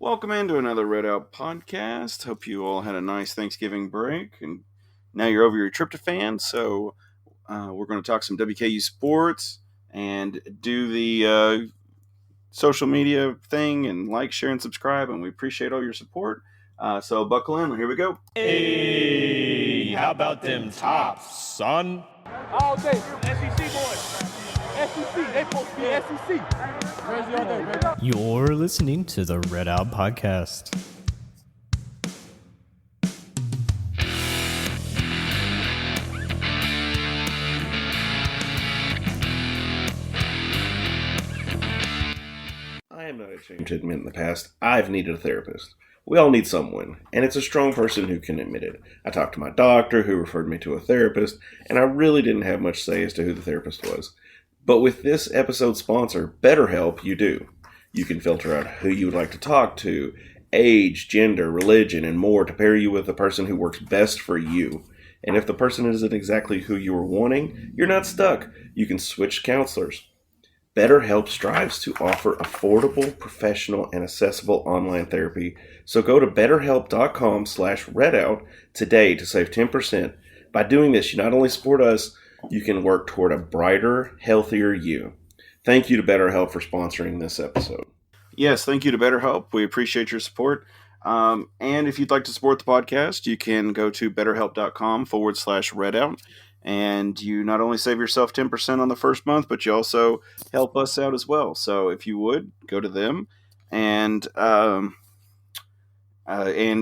Welcome into another Red Out podcast. Hope you all had a nice Thanksgiving break, and now you're over your tryptophan. So we're going to talk some WKU sports and do the social media thing and like, share, and subscribe. And we appreciate all your support. So buckle in. Here we go. Hey, how about them tops, son? All day, SEC boys. SEC, they supposed to be SEC. Crazy all day, baby. You're listening to the Red Out Podcast. I am not ashamed to admit in the past, I've needed a therapist. We all need someone, and it's a strong person who can admit it. I talked to my doctor, who referred me to a therapist, and I really didn't have much say as to who the therapist was. But with this episode's sponsor, BetterHelp, you do. You can filter out who you would like to talk to, age, gender, religion, and more to pair you with the person who works best for you. And if the person isn't exactly who you were wanting, you're not stuck. You can switch counselors. BetterHelp strives to offer affordable, professional, and accessible online therapy. So go to betterhelp.com/redout today to save 10%. By doing this, you not only support us, you can work toward a brighter, healthier you. Thank you to BetterHelp for sponsoring this episode. Yes, thank you to BetterHelp. We appreciate your support. And if you'd like to support the podcast, you can go to betterhelp.com/redout. And you not only save yourself 10% on the first month, but you also help us out as well. So if you would, go to them. And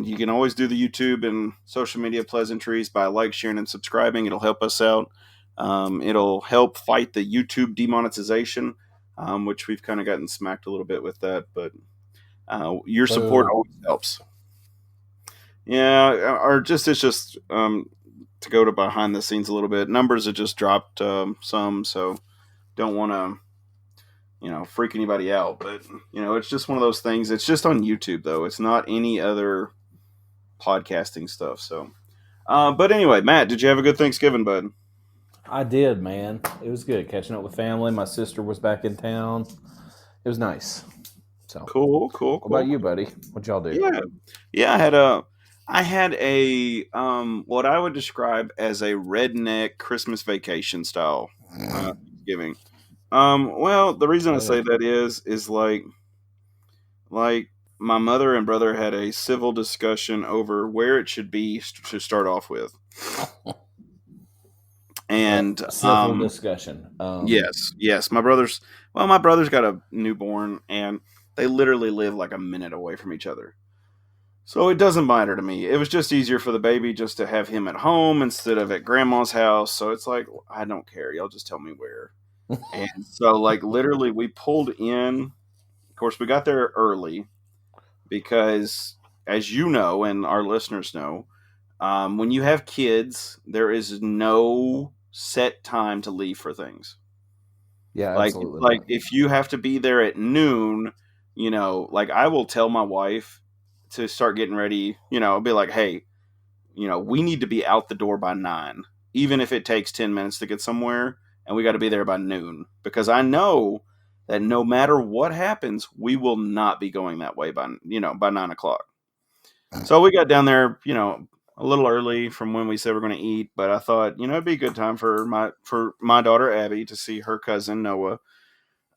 you can always do the YouTube and social media pleasantries by like, sharing, and subscribing. It'll help us out. It'll help fight the YouTube demonetization, which we've kind of gotten smacked a little bit with that. But your support always helps. Yeah, it's just to go to behind the scenes a little bit. Numbers have just dropped some, so don't want to, freak anybody out. But, it's just one of those things. It's just on YouTube, though. It's not any other podcasting stuff. So, but anyway, Matt, did you have a good Thanksgiving, bud? I did, man. It was good catching up with family. My sister was back in town. It was nice. So Cool. What about you, buddy? What'd y'all do? Yeah. I had a what I would describe as a redneck Christmas vacation style Thanksgiving. Well, the reason I say that is like my mother and brother had a civil discussion over where it should be to start off with. And civil discussion. Yes. My brother's got a newborn, and they literally live like a minute away from each other. So it doesn't matter to me. It was just easier for the baby just to have him at home instead of at grandma's house. So it's like, I don't care. Y'all just tell me where. And so literally we pulled in. Of course, we got there early because, as you know, and our listeners know, when you have kids, there is no set time to leave for things. Yeah, absolutely. Like if you have to be there at noon, I will tell my wife to start getting ready. I'll be like, hey, we need to be out the door by 9, even if it takes 10 minutes to get somewhere, and we got to be there by noon, because I know that no matter what happens, we will not be going that way by 9 o'clock. So we got down there, a little early from when we said we're going to eat, but I thought, it'd be a good time for my daughter Abby to see her cousin Noah.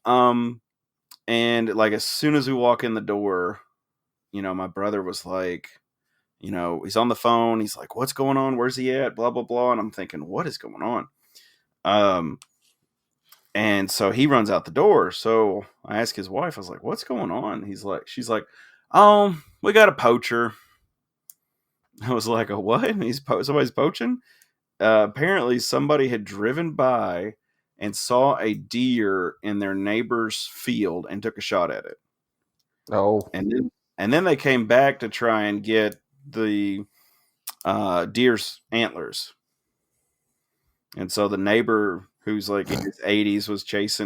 And as soon as we walk in the door, my brother was like, he's on the phone. He's like, what's going on? Where's he at? Blah, blah, blah. And I'm thinking, what is going on? And so he runs out the door. So I asked his wife, I was like, what's going on? She's like, we got a poacher. I was like, a what? And somebody's poaching? Apparently somebody had driven by and saw a deer in their neighbor's field and took a shot at it. Oh. And then they came back to try and get the deer's antlers. And so the neighbor, who's like in his 80s, was chased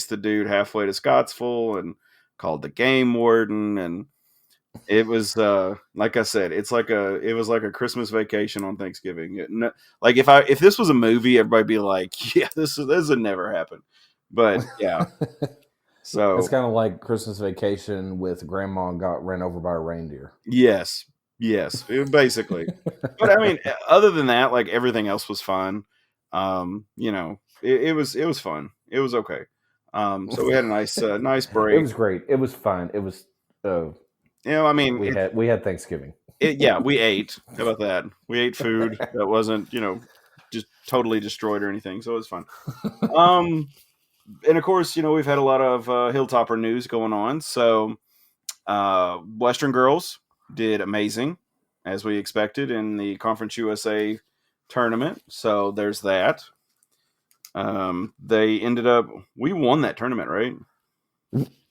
the dude halfway to Scottsville and called the game warden. And it was like I said, it was like a Christmas vacation on Thanksgiving. Like if this was a movie, everybody'd be like, yeah, this would never happen. But yeah. So It's kind of like Christmas Vacation with Grandma got ran over by a reindeer. yes, basically. But I mean, other than that, like everything else was fun. It was fun. It was okay. So we had a nice break. It was great. It was fun. It was. I mean, We had Thanksgiving. we ate. How about that? We ate food that wasn't, just totally destroyed or anything. So it was fun. And of course, we've had a lot of Hilltopper news going on. So Western girls did amazing, as we expected, in the Conference USA tournament. So there's that. We won that tournament, right?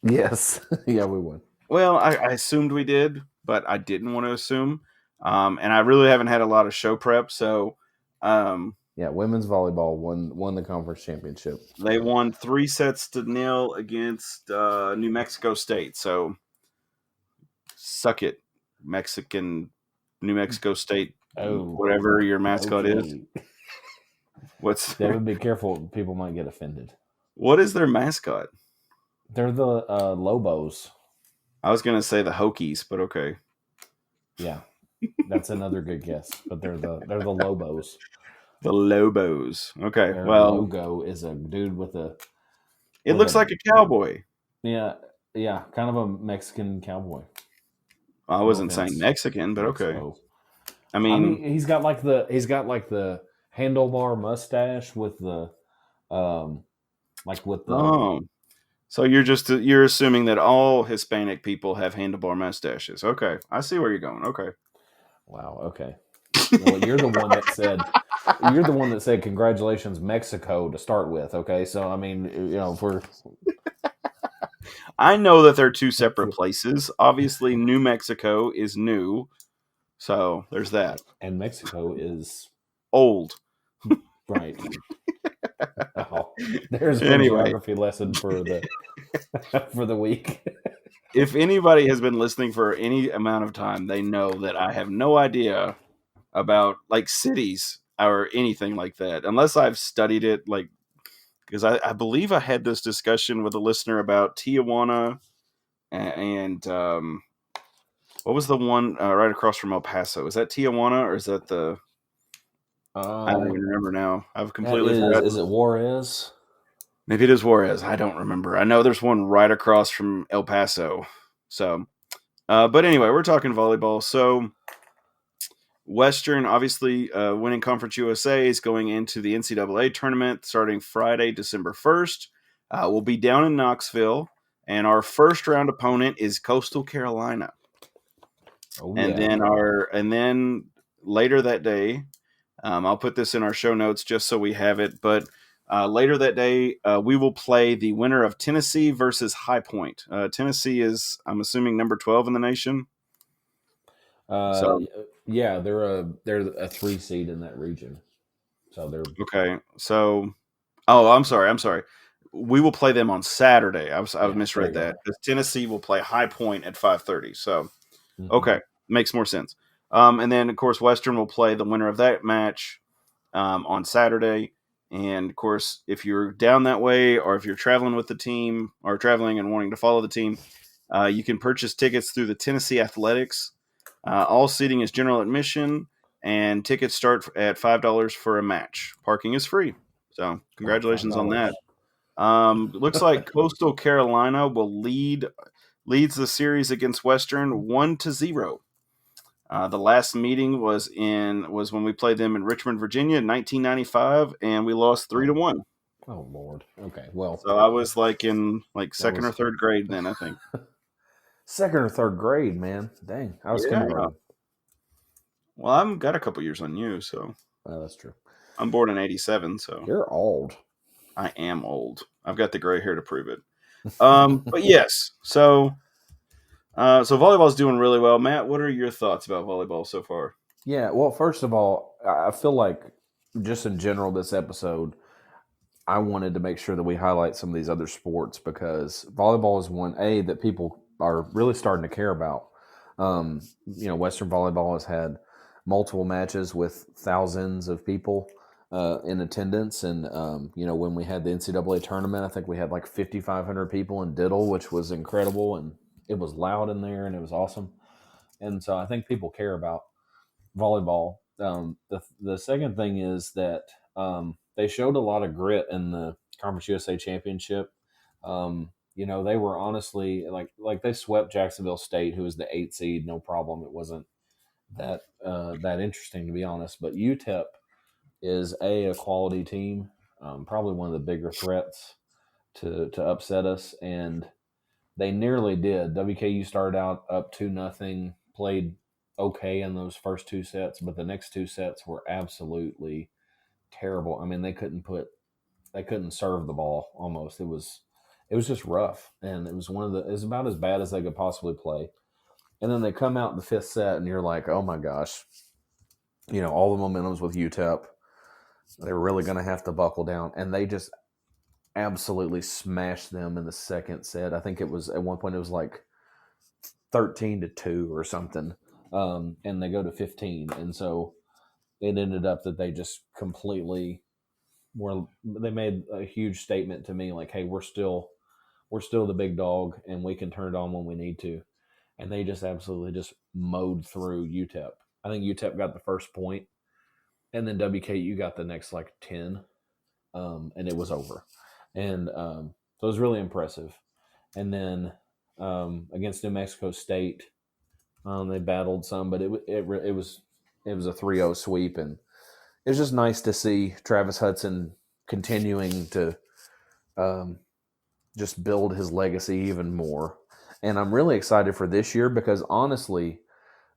Yes. Yeah, we won. Well, I assumed we did, but I didn't want to assume. And I really haven't had a lot of show prep, so women's volleyball won the conference championship. They won 3-0 against New Mexico State. So suck it, New Mexico State, whatever your mascot is. David, be careful. People might get offended. What is their mascot? They're the Lobos. I was going to say the Hokies, but okay. Yeah, that's another good guess. But they're the Lobos. The Lobos. Okay, Their well, logo is a dude with a. It looks like a cowboy. Yeah, kind of a Mexican cowboy. I wasn't saying Mexican, but okay. I mean, he's got like the handlebar mustache with the So you're assuming that all Hispanic people have handlebar mustaches. Okay, I see where you're going. Okay. Wow. Okay. Well, you're the one that said congratulations, Mexico, to start with. Okay, so I mean, if we're. I know that they're two separate places. Obviously, New Mexico is new, so there's that. And Mexico is old. Right. There's a geography lesson for the week. If anybody has been listening for any amount of time, they know that I have no idea about like cities or anything like that, unless I've studied it. Like, because I believe I had this discussion with a listener about Tijuana and what was the one right across from El Paso? Is that Tijuana or is that the? I don't even remember now. I've completely forgotten. Is it Juarez? Maybe it is Juarez. I don't remember. I know there's one right across from El Paso. So, but anyway, we're talking volleyball. So, Western, obviously, winning Conference USA is going into the NCAA tournament starting Friday, December 1st. We'll be down in Knoxville, and our first round opponent is Coastal Carolina. Oh, and yeah. then later that day, I'll put this in our show notes just so we have it. But later that day, we will play the winner of Tennessee versus High Point. Tennessee is, I'm assuming, number 12 in the nation. Yeah, they're a 3 seed in that region. So they're okay. So, I'm sorry. We will play them on Saturday. I misread that. Tennessee will play High Point at 5:30. So, okay, makes more sense. And then, of course, Western will play the winner of that match on Saturday. And, of course, if you're down that way or if you're traveling with the team or traveling and wanting to follow the team, you can purchase tickets through the Tennessee Athletics. All seating is general admission, and tickets start at $5 for a match. Parking is free. So, congratulations on that. Looks like Coastal Carolina will leads the series against Western 1-0. The last meeting was when we played them in Richmond, Virginia in 1995, and we lost 3-1. Oh Lord. Okay. Well, so I was in second or third grade then, I think. Second or third grade, man. Dang, I was kindergarten. Well, I've got a couple years on you, so. Oh, that's true. I'm born in 87, so. You're old. I am old. I've got the gray hair to prove it. But yes, so volleyball's doing really well. Matt, what are your thoughts about volleyball so far? Yeah, well, first of all, I feel like just in general this episode, I wanted to make sure that we highlight some of these other sports because volleyball is one that people are really starting to care about. Western volleyball has had multiple matches with thousands of people. in attendance. And, when we had the NCAA tournament, I think we had like 5,500 people in Diddle, which was incredible. And it was loud in there and it was awesome. And so I think people care about volleyball. The second thing is that they showed a lot of grit in the Conference USA Championship. They were honestly like they swept Jacksonville State, who was the 8th seed, no problem. It wasn't that interesting, to be honest. But UTEP is a quality team, probably one of the bigger threats to upset us, and they nearly did. WKU started out up 2-0, played okay in those first 2 sets, but the next 2 sets were absolutely terrible. I mean, they couldn't serve the ball almost. It was just rough, and it was about as bad as they could possibly play. And then they come out in the 5th set, and you're like, oh my gosh, all the momentum's with UTEP. They're really going to have to buckle down, and they just absolutely smashed them in the 2nd set. I think it was at one point it was like 13-2 or something, and they go to 15, and so it ended up that they just completely they made a huge statement to me like, hey, we're still the big dog, and we can turn it on when we need to. And they just absolutely just mowed through UTEP. I think UTEP got the first point, and then WKU got the next like 10, and it was over. And so it was really impressive. And then against New Mexico State, they battled some, but it was a 3-0 sweep, and it's just nice to see Travis Hudson continuing to just build his legacy even more. And I'm really excited for this year because honestly,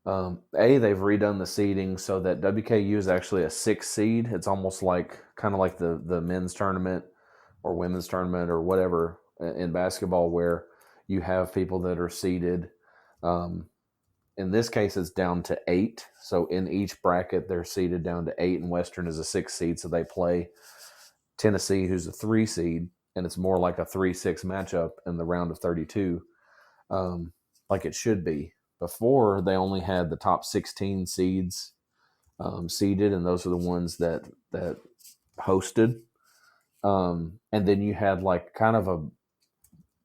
they've redone the seeding so that WKU is actually a 6th seed. It's almost like kind of like the men's tournament or women's tournament or whatever in basketball, where you have people that are seeded. In this case, it's down to 8. So in each bracket, they're seeded down to 8, and Western is a 6th seed. So they play Tennessee, who's a 3 seed, and it's more like a 3-6 matchup in the round of 32, like it should be. Before, they only had the top 16 seeds seeded, and those are the ones that hosted. And then you had like kind of a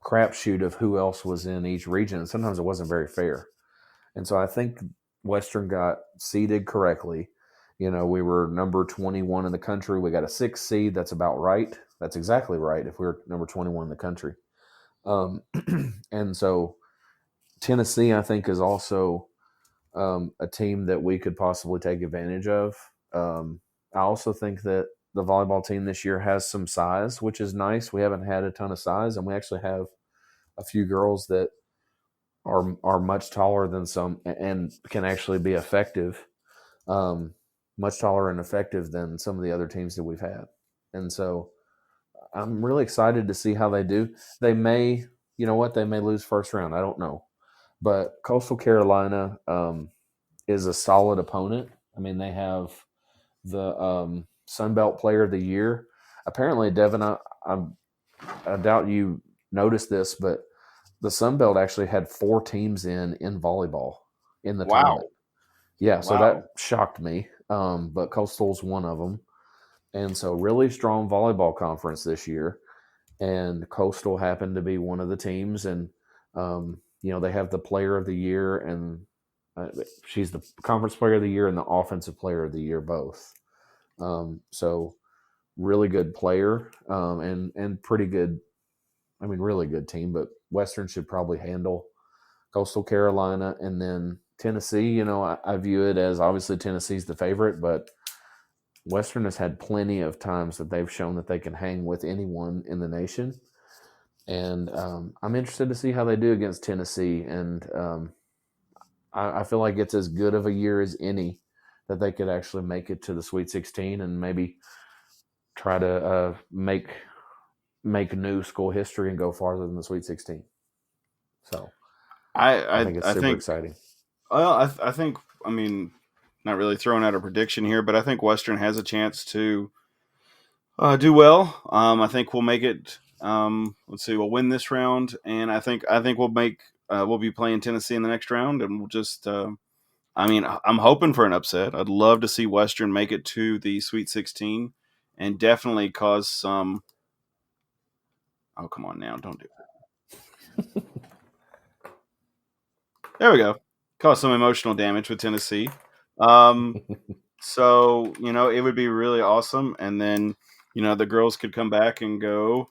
crapshoot of who else was in each region, and sometimes it wasn't very fair. And so I think Western got seeded correctly. We were number 21 in the country. We got a 6th seed. That's about right. That's exactly right if we were number 21 in the country. And so Tennessee, I think, is also a team that we could possibly take advantage of. I also think that the volleyball team this year has some size, which is nice. We haven't had a ton of size, and we actually have a few girls that are much taller than some and can actually be effective, much taller and effective than some of the other teams that we've had. And so I'm really excited to see how they do. They may, they may lose first round. I don't know. But Coastal Carolina is a solid opponent. I mean, they have the Sun Belt Player of the Year. Apparently, Devin, I doubt you noticed this, but the Sun Belt actually had 4 teams in volleyball in the tournament. Yeah, so that shocked me. But Coastal's one of them. And so really strong volleyball conference this year. And Coastal happened to be one of the teams. And, they have the Player of the Year, and she's the Conference Player of the Year and the Offensive Player of the Year both. So really good player and pretty good, really good team. But Western should probably handle Coastal Carolina. And then Tennessee, I view it as obviously Tennessee's the favorite, but Western has had plenty of times that they've shown that they can hang with anyone in the nation. And I'm interested to see how they do against Tennessee. And I feel like it's as good of a year as any that they could actually make it to the Sweet 16 and maybe try to make new school history and go farther than the Sweet 16. So I think it's super exciting. Well, I think, not really throwing out a prediction here, but I think Western has a chance to do well. I think we'll make it. We'll win this round, and I think we'll be playing Tennessee in the next round, and we'll just. I'm hoping for an upset. I'd love to see Western make it to the Sweet 16. and definitely cause some. Oh, come on now. Don't do that. There we go. Cause some emotional damage with Tennessee. So, it would be really awesome. And then, the girls could come back and go.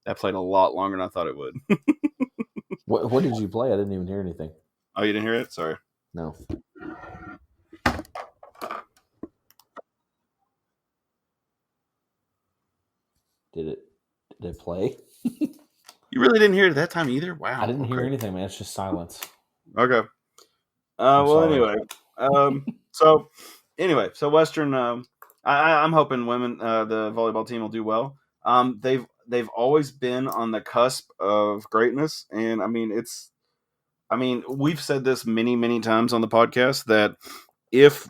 That played a lot longer than I thought it would. What did you play? I didn't even hear anything. Oh, you didn't hear it? Sorry. No. Did it play? You really didn't hear it that time either? Wow. I didn't hear anything, man. It's just silence. Okay. I'm sorry. Anyway, so Western. I'm hoping women, the volleyball team, will do well. They've always been on the cusp of greatness, and we've said this many, many times on the podcast that if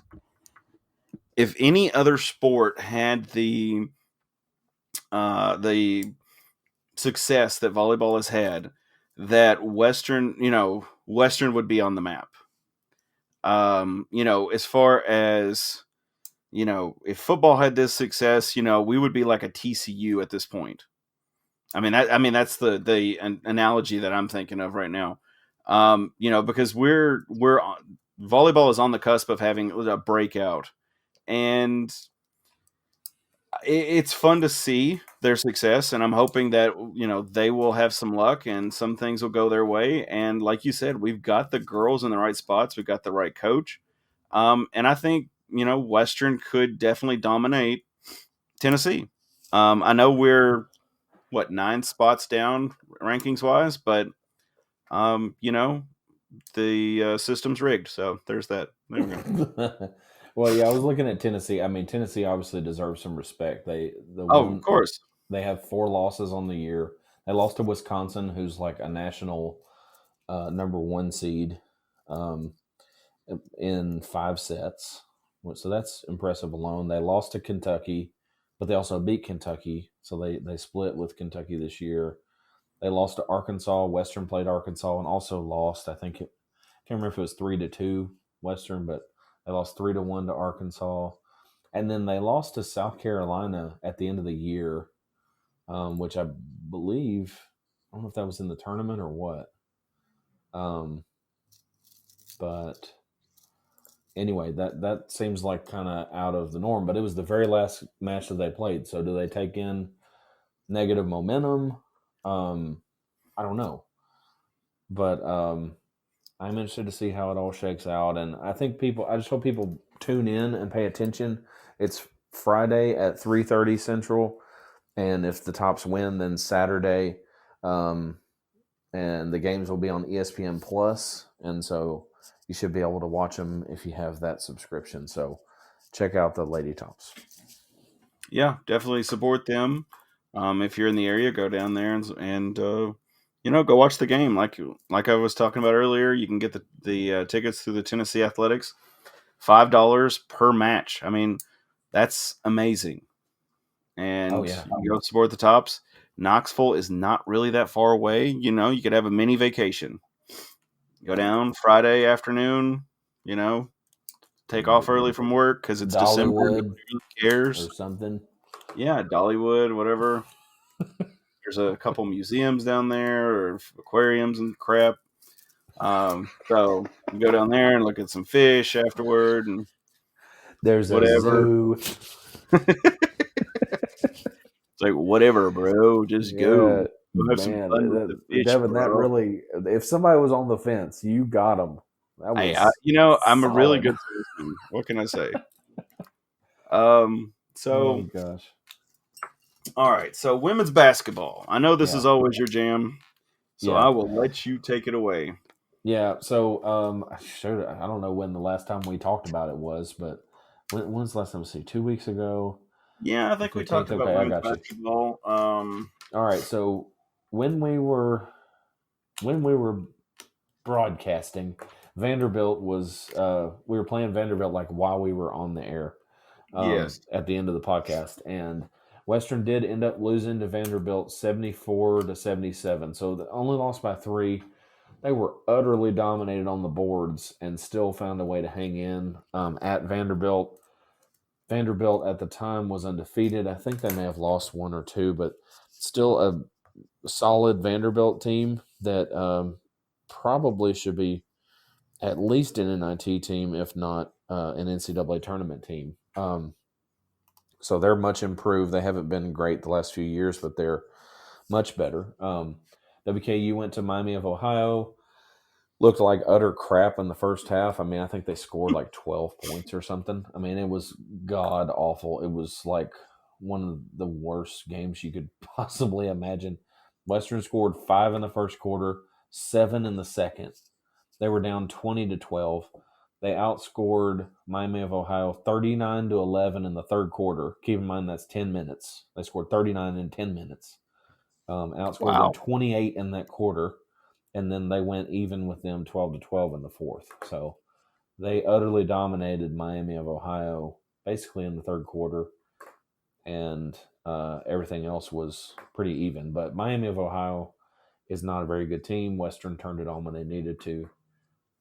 any other sport had the success that volleyball has had, that Western would be on the map. As far as, if football had this success, we would be like a TCU at this point. That's the analogy that I'm thinking of right now. Because we're volleyball is on the cusp of having a breakout, and it's fun to see their success, and I'm hoping that they will have some luck and some things will go their way. And like you said, we've got the girls in the right spots, we've got the right coach, and I think Western could definitely dominate Tennessee. I know we're 9 spots down rankings wise, but the system's rigged, so there's that. There we go. Well, yeah, I was looking at Tennessee. I mean, Tennessee obviously deserves some respect. Of course. They have 4 losses on the year. They lost to Wisconsin, who's like a national number 1 seed, in 5 sets. So that's impressive alone. They lost to Kentucky, but they also beat Kentucky. So they split with Kentucky this year. They lost to Arkansas. Western played Arkansas and also lost. I can't remember if it was 3-2 Western, but they lost 3-1 to Arkansas. And then they lost to South Carolina at the end of the year, which I believe, I don't know if that was in the tournament or what. But anyway, that seems like kind of out of the norm, but it was the very last match that they played. So do they take in negative momentum? I don't know. But I'm interested to see how it all shakes out. And I just hope people tune in and pay attention. It's Friday at 3:30 Central. And if the Tops win, then Saturday. And the games will be on ESPN Plus. And so you should be able to watch them if you have that subscription. So check out the Lady Tops. Yeah, definitely support them. If you're in the area, go down there and go watch the game. Like I was talking about earlier, you can get the tickets through the Tennessee Athletics, $5 per match. That's amazing. And you go support the Tops. Knoxville is not really that far away. You could have a mini vacation. Go down Friday afternoon. Take off early from work because it's December. Nobody cares or something. Yeah, Dollywood, whatever. There's a couple museums down there or aquariums and crap. So you go down there and look at some fish afterward, and there's whatever. A zoo. It's like, whatever, bro. Just go. Have some fun with the fish, Devin, bro. That really, if somebody was on the fence, you got them. Hey, I'm a really good citizen. What can I say? Oh gosh. All right, so women's basketball. I know this is always your jam, so I will let you take it away. Yeah, so I don't know when the last time we talked about it was, but when's the last time? 2 weeks ago? Yeah, I think we talked about women's basketball. All right, so when we were broadcasting, Vanderbilt was we were playing Vanderbilt like while we were on the air. At the end of the podcast, and Western did end up losing to Vanderbilt 74-77. So they only lost by 3. They were utterly dominated on the boards and still found a way to hang in at Vanderbilt. Vanderbilt at the time was undefeated. I think they may have lost one or two, but still a solid Vanderbilt team that probably should be at least an NIT team, if not an NCAA tournament team. So they're much improved. They haven't been great the last few years, but they're much better. WKU went to Miami of Ohio. Looked like utter crap in the first half. I mean, I think they scored like 12 points or something. I mean, it was god awful. It was like one of the worst games you could possibly imagine. Western scored 5 in the first quarter, 7 in the second. They were down 20-12. They outscored Miami of Ohio 39-11 in the third quarter. Keep in mind that's 10 minutes. They scored 39 in 10 minutes. Outscored them 28 in that quarter, and then they went even with them 12-12 in the fourth. So they utterly dominated Miami of Ohio basically in the third quarter, and everything else was pretty even. But Miami of Ohio is not a very good team. Western turned it on when they needed to,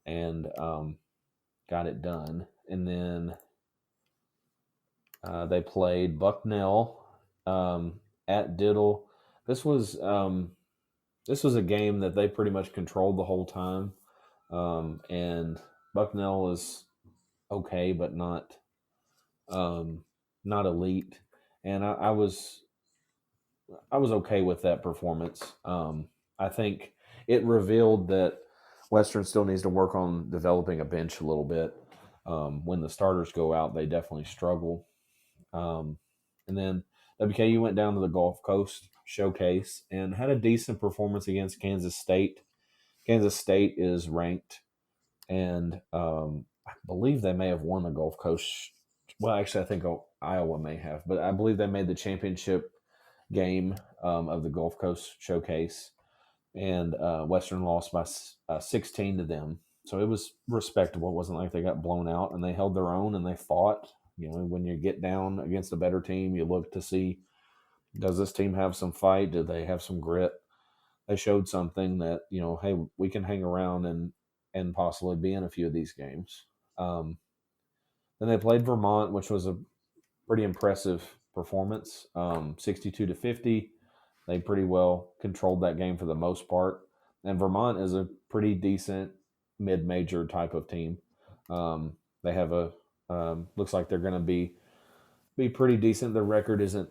and got it done. And then they played Bucknell at Diddle. This was a game that they pretty much controlled the whole time, and Bucknell is okay, but not elite. And I was okay with that performance. I think it revealed that Western still needs to work on developing a bench a little bit. When the starters go out, they definitely struggle. And then WKU went down to the Gulf Coast Showcase and had a decent performance against Kansas State. Kansas State is ranked, and I believe they may have won the Gulf Coast. Well, actually, I think Iowa may have, but I believe they made the championship game of the Gulf Coast Showcase, and Western lost by 16 to them. So it was respectable. It wasn't like they got blown out, and they held their own and they fought. You know, when you get down against a better team, you look to see, does this team have some fight? Do they have some grit? They showed something that, you know, hey, we can hang around and possibly be in a few of these games. Then they played Vermont, which was a pretty impressive performance, 62-50. They pretty well controlled that game for the most part. And Vermont is a pretty decent mid-major type of team. They have looks like they're going to be pretty decent. Their record isn't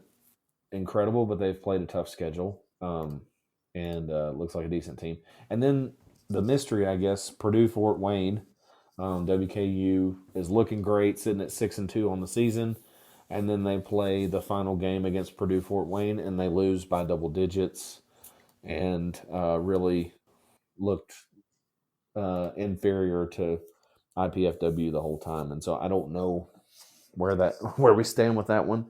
incredible, but they've played a tough schedule, and looks like a decent team. And then the mystery, I guess, Purdue-Fort Wayne. WKU is looking great, sitting at 6-2 on the season. And then they play the final game against Purdue-Fort Wayne, and they lose by double digits, and really looked inferior to IPFW the whole time. And so I don't know where we stand with that one.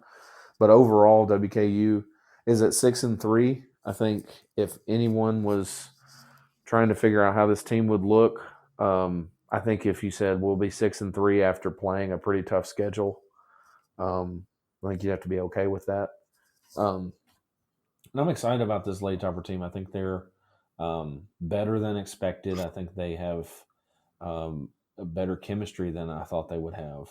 But overall, WKU is at 6-3. I think if anyone was trying to figure out how this team would look, I think if you said we'll be 6-3 after playing a pretty tough schedule, I think you'd have to be okay with that. And I'm excited about this late topper team. I think they're better than expected. I think they have a better chemistry than I thought they would have,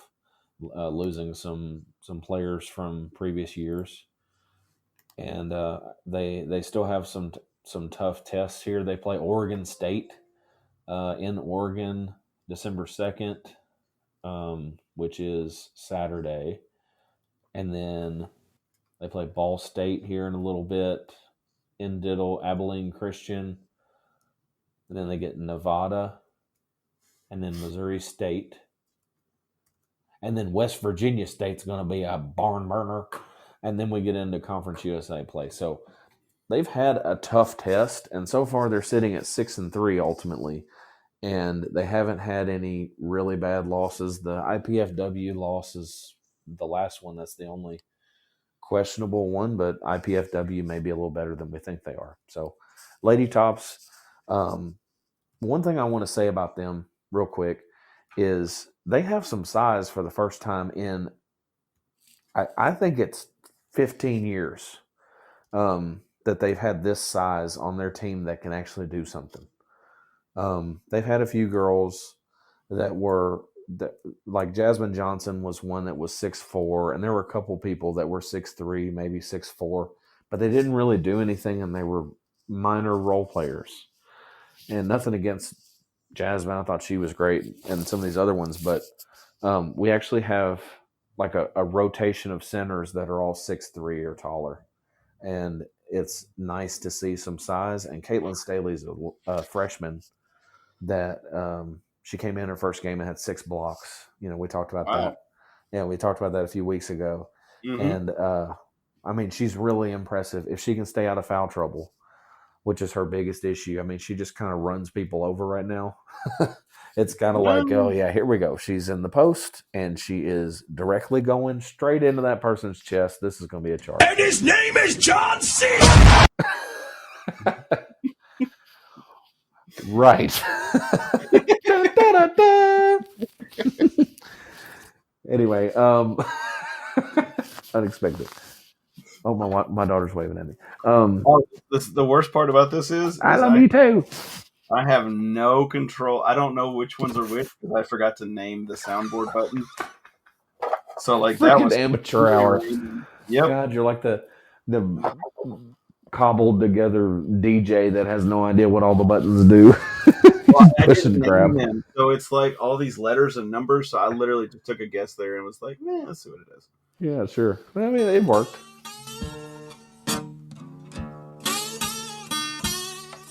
losing some players from previous years. And they still have some tough tests here. They play Oregon State in Oregon December 2nd, which is Saturday. And then they play Ball State here in a little bit, in Diddle, Abilene Christian. And then they get Nevada, and then Missouri State. And then West Virginia State's going to be a barn burner. And then we get into Conference USA play. So they've had a tough test, and so far they're sitting at 6-3 ultimately. And they haven't had any really bad losses. The IPFW loss is the last one. That's the only questionable one, but IPFW may be a little better than we think they are. So Lady Tops, one thing I want to say about them real quick is they have some size for the first time in, I think it's 15 years that they've had this size on their team that can actually do something. They've had a few girls like Jasmine Johnson was one that was 6'4", and there were a couple people that were 6'3", maybe 6'4", but they didn't really do anything, and they were minor role players. And nothing against Jasmine, I thought she was great, and some of these other ones, but we actually have like a rotation of centers that are all 6'3" or taller, and it's nice to see some size. And Caitlin Staley's a freshman that she came in her first game and had 6 blocks. We talked about that. Yeah, we talked about that a few weeks ago. Mm-hmm. And I mean, she's really impressive if she can stay out of foul trouble, which is her biggest issue. I mean, she just kind of runs people over right now. It's kind of like, oh yeah, here we go. She's in the post and she is directly going straight into that person's chest. This is going to be a charge. And his name is John C. Right. Anyway, unexpected. Oh, my daughter's waving at me. The worst part about this is I love you too. I have no control. I don't know which ones are which because I forgot to name the soundboard button. So like that was amateur hour. Yep. God, you're like the cobbled together DJ that has no idea what all the buttons do. Well, I Push didn't and grab. name them, so it's like all these letters and numbers. So I literally just took a guess there and was like, "Man, let's see what it is." Yeah, sure. I mean, it worked.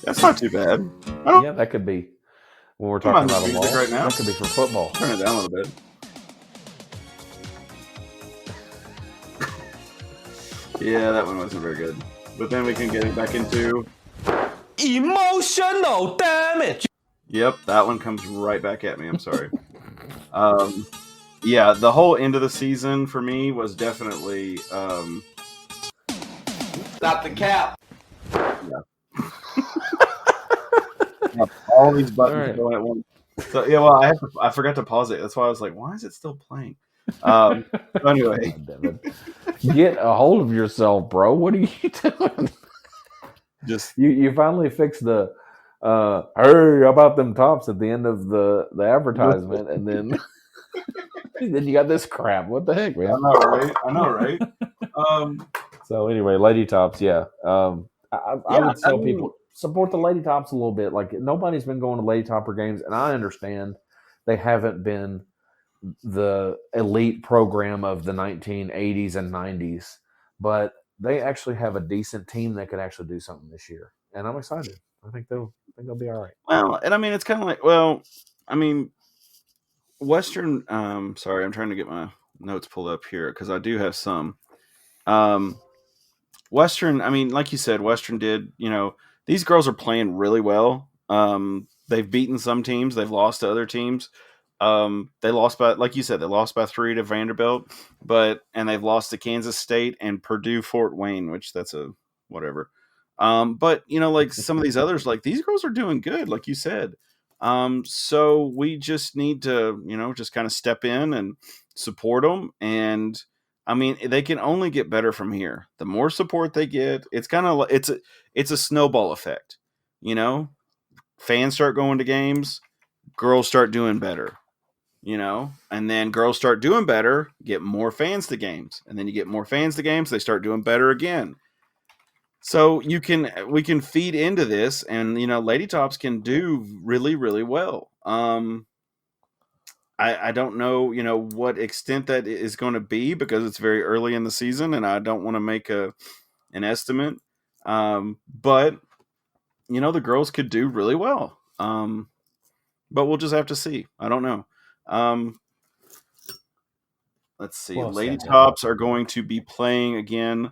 That's not too bad. Yeah, that could be when we're talking about a wall. Right now. That could be for football. Turn it down a little bit. Yeah, that one wasn't very good. But then we can get it back into Emotional damage. Yep, that one comes right back at me. I'm sorry. Yeah, the whole end of the season for me was definitely Stop the cap. Yeah. All these buttons going at once. So yeah, well, I forgot to pause it. That's why I was like, why is it still playing? Anyway, get a hold of yourself, bro. What are you doing? Just you finally fixed the hey, how about them tops at the end of the advertisement, and then then you got this crap. What the heck, man? I know, right? So anyway, lady tops, yeah. I would tell people support the lady tops a little bit. Like nobody's been going to lady topper games, and I understand they haven't been the elite program of the 1980s and 90s, but they actually have a decent team that could actually do something this year, and I'm excited. I think they'll be all right. Well, and I mean, it's kind of like, well, I mean, Western. Sorry, I'm trying to get my notes pulled up here because I do have some. Western. I mean, like you said, Western did. These girls are playing really well. They've beaten some teams. They've lost to other teams. They lost by, like you said, they lost by 3 to Vanderbilt, and they've lost to Kansas State and Purdue Fort Wayne, which that's a whatever. But like some of these others, like these girls are doing good, like you said. So we just need to, just kind of step in and support them. And I mean, they can only get better from here. The more support they get, it's kind of it's a snowball effect. Fans start going to games, girls start doing better. And then girls start doing better, get more fans to games, and then you get more fans to games, they start doing better again. So we can feed into this, and Lady Tops can do really, really well. I don't know, what extent that is going to be because it's very early in the season, and I don't want to make an estimate. But the girls could do really well. But we'll just have to see. I don't know. Let's see. Well, Lady Tops are going to be playing again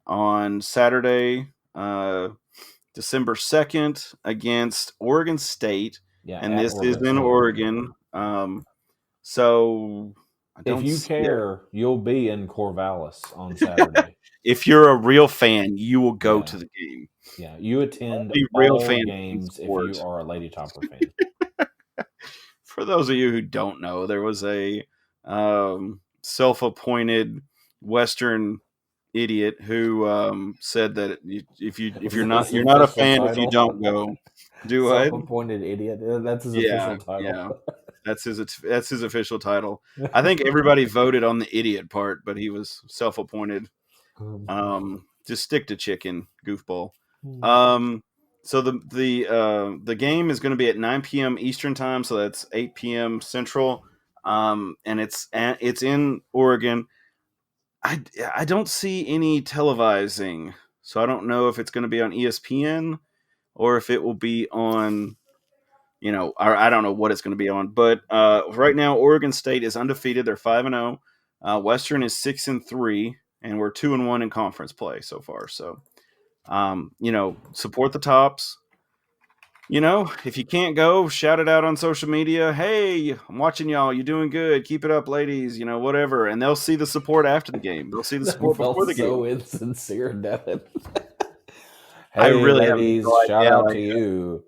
on Saturday, December 2nd against Oregon State. Yeah, and this is in Oregon. So if you care, you'll be in Corvallis on Saturday. If you're a real fan, you will go to the game. Yeah, you attend real all fan games if you are a Lady Topper fan. For those of you who don't know, there was a self-appointed Western idiot who said that if you're not a fan if you don't go. Do what? Self-appointed idiot. That's his Yeah, official title. yeah. That's his official title. I think everybody voted on the idiot part, but he was self-appointed. Just stick to chicken, goofball. So the game is going to be at 9 p.m. Eastern time, so that's 8 p.m. Central, and it's in Oregon. I don't see any televising, so I don't know if it's going to be on ESPN or if it will be on. I don't know what it's going to be on, but right now Oregon State is undefeated. They're 5-0. Western is 6-3, and we're 2-1 in conference play so far. So, support the Tops. If you can't go, shout it out on social media. Hey, I'm watching y'all. You're doing good. Keep it up, ladies. Whatever. And they'll see the support after the game. They'll see the support before the game. So insincere, Devin. I Hey, really have ladies, no shout idea, out like, to you.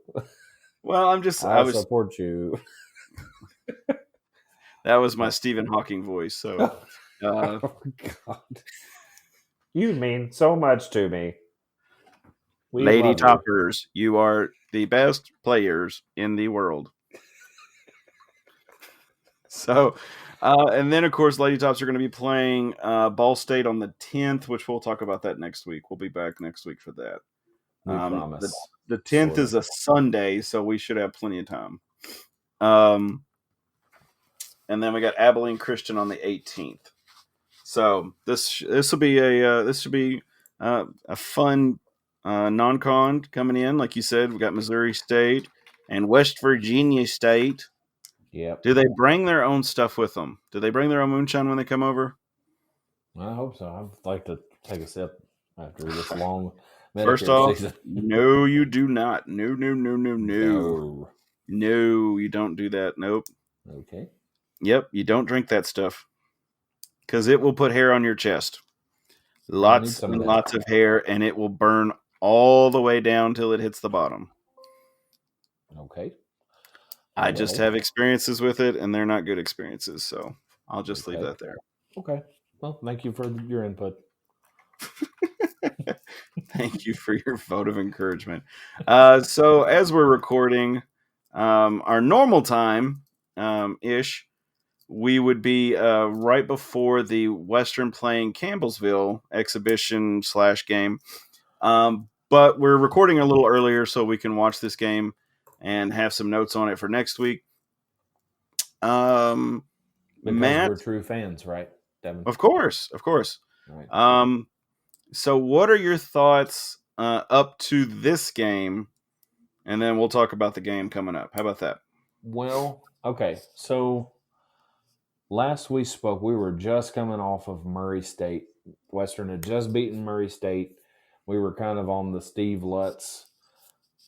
Well, I support you. That was my Stephen Hawking voice. So, Oh, God. You mean so much to me. We Lady love you. Toppers, you are the best players in the world. So, and then of course, Lady Tops are going to be playing Ball State on the 10th, which we'll talk about that next week. We'll be back next week for that. We promise. The 10th is a Sunday, so we should have plenty of time. And then we got Abilene Christian on the 18th. So this will be a fun non-con coming in. Like you said, we got Missouri State and West Virginia State. Yep. Do they bring their own stuff with them? Do they bring their own moonshine when they come over? I hope so. I'd like to take a sip after this long First Medicare off, season. no, you do not. No. No, you don't do that. Nope. Okay. Yep, you don't drink that stuff because it will put hair on your chest. Lots and lots of hair, and it will burn all the way down till it hits the bottom. Okay. I just have experiences with it, and they're not good experiences, so I'll just leave that there. Okay. Well, thank you for your input. Thank you for your vote of encouragement. So as we're recording our normal time ish, we would be right before the Western playing Campbellsville exhibition / game. But we're recording a little earlier so we can watch this game and have some notes on it for next week. Because Matt, we're true fans, right, Devin? Of course. Right. So what are your thoughts up to this game? And then we'll talk about the game coming up. How about that? Well, okay. So last we spoke, we were just coming off of Murray State. Western had just beaten Murray State. We were kind of on the Steve Lutz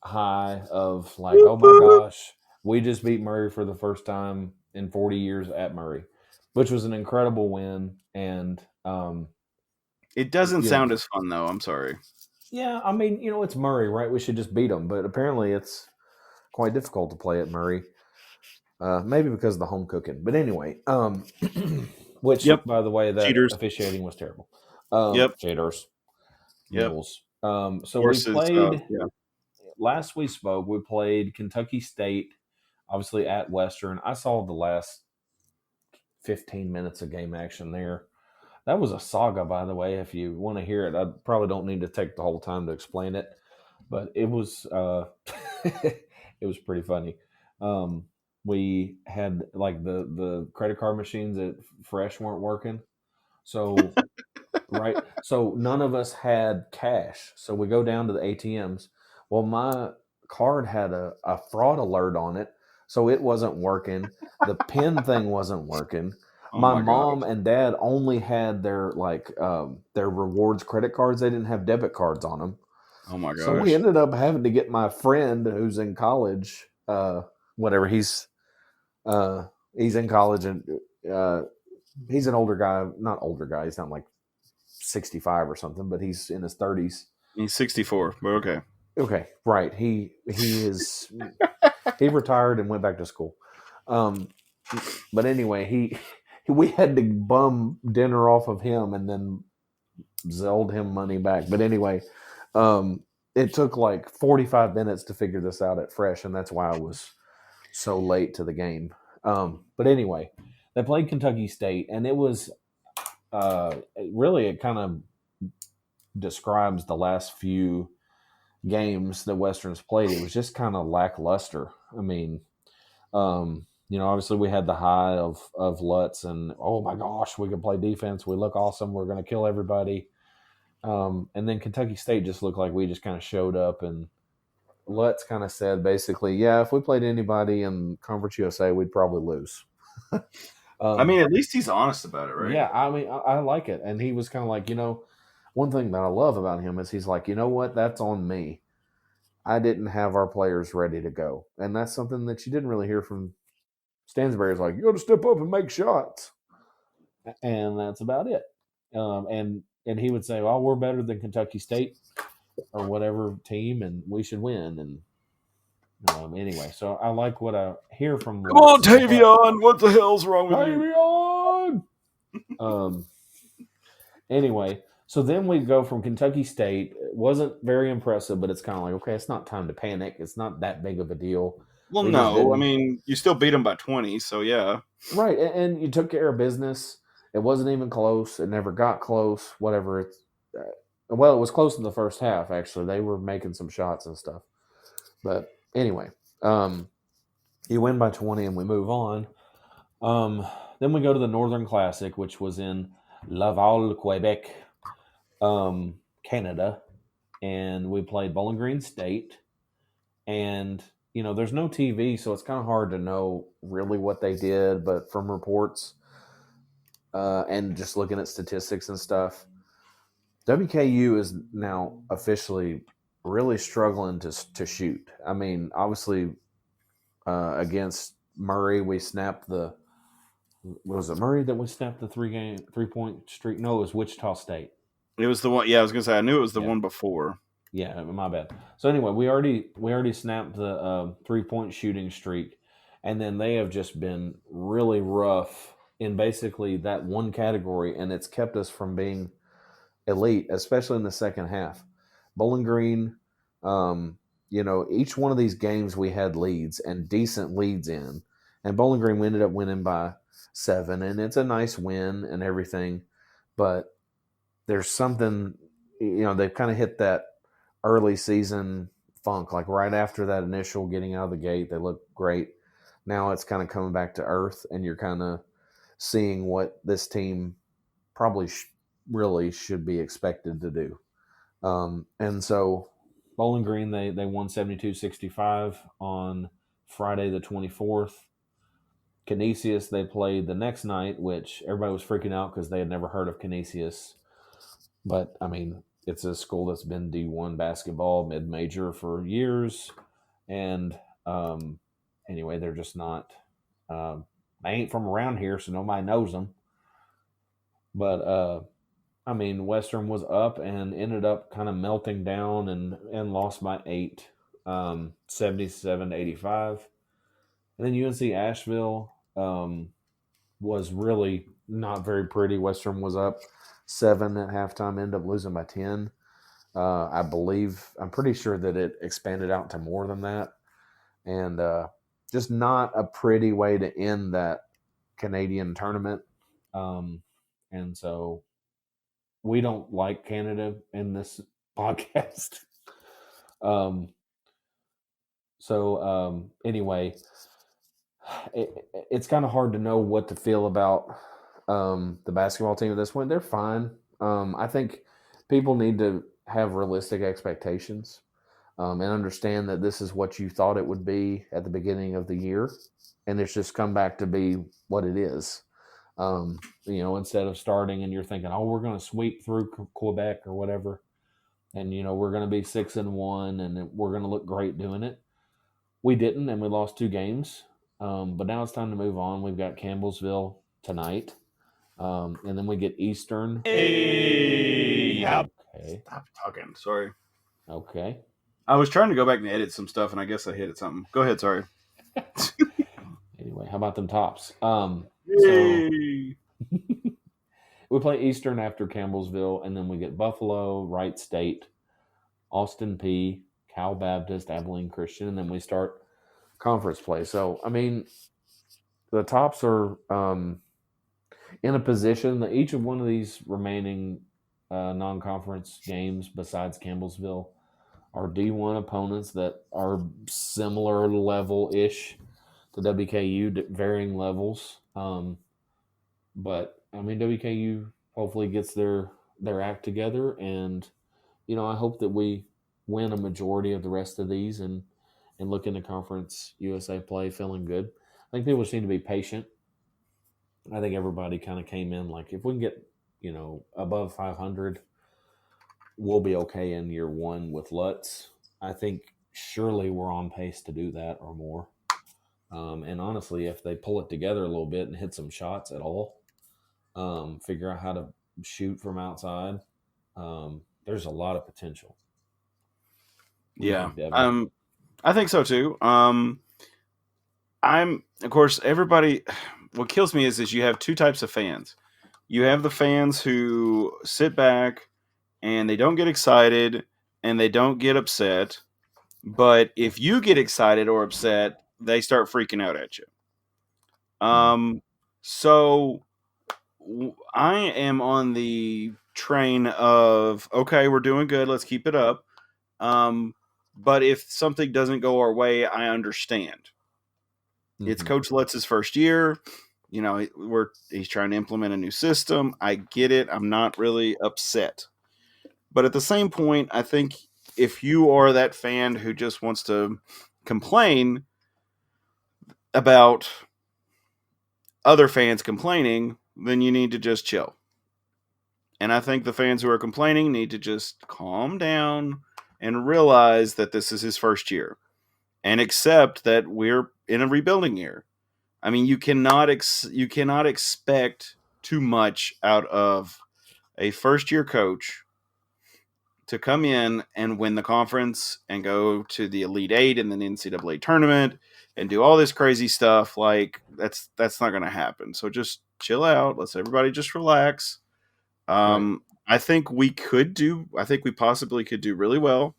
high of like, oh my gosh, we just beat Murray for the first time in 40 years at Murray, which was an incredible win. And it doesn't sound as fun, though. I'm sorry. Yeah, I mean, it's Murray, right? We should just beat them. But apparently it's quite difficult to play at Murray. Maybe because of the home cooking. But anyway, which, by the way, that Cheaters. officiating was terrible. Cheaters. Yep. Rules. So we played, last we spoke, we played Kentucky State, obviously at Western. I saw the last 15 minutes of game action there. That was a saga, by the way. If you want to hear it, I probably don't need to take the whole time to explain it, but it was it was pretty funny. We had like the credit card machines at Fresh weren't working, so right, so none of us had cash. So we go down to the ATMs. Well, my card had a fraud alert on it, so it wasn't working. The PIN thing wasn't working. My mom and dad only had their their rewards credit cards. They didn't have debit cards on them. Oh my gosh! So we ended up having to get my friend who's in college. Whatever he's in college and he's an older guy. Not older guy. He's not like 65 or something, but he's in his 30s. He's 64. But okay. Okay, right. He is. He retired and went back to school. But anyway, we had to bum dinner off of him and then zelled him money back. But anyway, it took like 45 minutes to figure this out at Fresh, and that's why I was so late to the game. But anyway, they played Kentucky State, and it was it kind of describes the last few games that Western's played. It was just kind of lackluster. I mean, obviously we had the high of Lutz and, oh my gosh, we can play defense. We look awesome. We're going to kill everybody. And then Kentucky State just looked like we just kind of showed up, and Lutz kind of said basically, yeah, if we played anybody in Conference USA, we'd probably lose. I mean, at least he's honest about it, right? Yeah, I mean, I like it. And he was kind of like, one thing that I love about him is he's like, you know what? That's on me. I didn't have our players ready to go. And that's something that you didn't really hear from Stansbury. Is like, you got to step up and make shots. And that's about it. And he would say, well, we're better than Kentucky State or whatever team, and we should win. And anyway, so I like what I hear from. Come on, Tavion! What the hell's wrong with Tavion? Anyway, so then we go from Kentucky State. It wasn't very impressive, but it's kind of like, okay, it's not time to panic. It's not that big of a deal. Well, no, I mean, you still beat them by 20, so yeah. Right, and you took care of business. It wasn't even close. It never got close, whatever. It was close in the first half, actually. They were making some shots and stuff. But anyway, you win by 20 and we move on. Then we go to the Northern Classic, which was in Laval, Quebec, Canada. And we played Bowling Green State. And, there's no TV, so it's kind of hard to know really what they did. But from reports and just looking at statistics and stuff, WKU is now officially really struggling to shoot. I mean, obviously, against Murray, we snapped was it Murray that we snapped the 3-point streak? No, it was Wichita State. It was the one. Yeah, I was gonna say I knew it was the one before. Yeah, my bad. So anyway, we already snapped the 3-point shooting streak, and then they have just been really rough in basically that one category, and it's kept us from being elite, especially in the second half. Bowling Green, each one of these games we had leads and decent leads in, and Bowling Green ended up winning by 7, and it's a nice win and everything, but there's something, they've kind of hit that early season funk, like right after that initial getting out of the gate, they look great. Now it's kind of coming back to earth, and you're kind of seeing what this team probably really should be expected to do. And so Bowling Green, they won 72-65 on Friday the 24th. Canisius, they played the next night, which everybody was freaking out because they had never heard of Canisius. But, I mean, it's a school that's been D1 basketball, mid-major for years. And anyway, they're just not they ain't from around here, so nobody knows them. But, Western was up and ended up kind of melting down and lost by 8, 77-85. And then UNC Asheville was really not very pretty. Western was up 7 at halftime, ended up losing by 10. I'm pretty sure that it expanded out to more than that. And just not a pretty way to end that Canadian tournament. And so we don't like Canada in this podcast. Anyway, it's kind of hard to know what to feel about the basketball team at this point. They're fine. I think people need to have realistic expectations and understand that this is what you thought it would be at the beginning of the year, and it's just come back to be what it is. Instead of starting and you're thinking, oh, we're going to sweep through Quebec or whatever, and we're going to be 6-1 and we're going to look great doing it. We didn't, and we lost 2 games. But now it's time to move on. We've got Campbellsville tonight, and then we get Eastern. Hey, okay. Stop talking. Sorry. Okay. I was trying to go back and edit some stuff, and I guess I hit something. Go ahead. Sorry. Anyway, how about them tops? Yay! We play Eastern after Campbellsville, and then we get Buffalo, Wright State Austin P, Cal Baptist, Abilene Christian, and then we start conference play. So, I mean, the tops are in a position that each of one of these remaining non-conference games besides Campbellsville are D1 opponents that are similar level-ish to WKU, varying levels. But, I mean, WKU hopefully gets their act together, and, I hope that we win a majority of the rest of these and look into Conference USA play feeling good. I think people just need to be patient. I think everybody kind of came in like, if we can get, above 500, we'll be okay in year one with Lutz. I think surely we're on pace to do that or more. And honestly, if they pull it together a little bit and hit some shots at all, figure out how to shoot from outside, there's a lot of potential. Yeah. Think, I think so too. Of course, everybody, what kills me is you have two types of fans. You have the fans who sit back and they don't get excited and they don't get upset. But if you get excited or upset, they start freaking out at you. So I am on the train of, okay, we're doing good. Let's keep it up. But if something doesn't go our way, I understand. It's Coach Lutz's first year. He's trying to implement a new system. I get it. I'm not really upset. But at the same point, I think if you are that fan who just wants to complain about other fans complaining, then you need to just chill. And I think the fans who are complaining need to just calm down and realize that this is his first year and accept that we're in a rebuilding year. I mean, you cannot expect too much out of a first-year coach to come in and win the conference and go to the Elite Eight and then NCAA tournament and do all this crazy stuff. Like, that's not going to happen. So just chill out. Let's everybody just relax. Right. I think we possibly could do really well.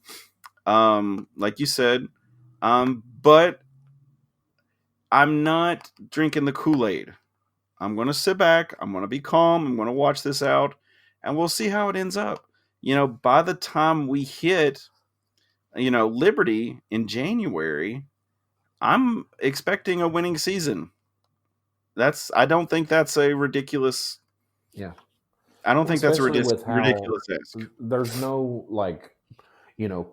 Like you said, but I'm not drinking the Kool-Aid. I'm going to sit back. I'm going to be calm. I'm going to watch this out, and we'll see how it ends up. By the time we hit, Liberty in January, I'm expecting a winning season. I don't think that's a ridiculous. Yeah. I don't think that's a Especially with ridiculous ask. There's no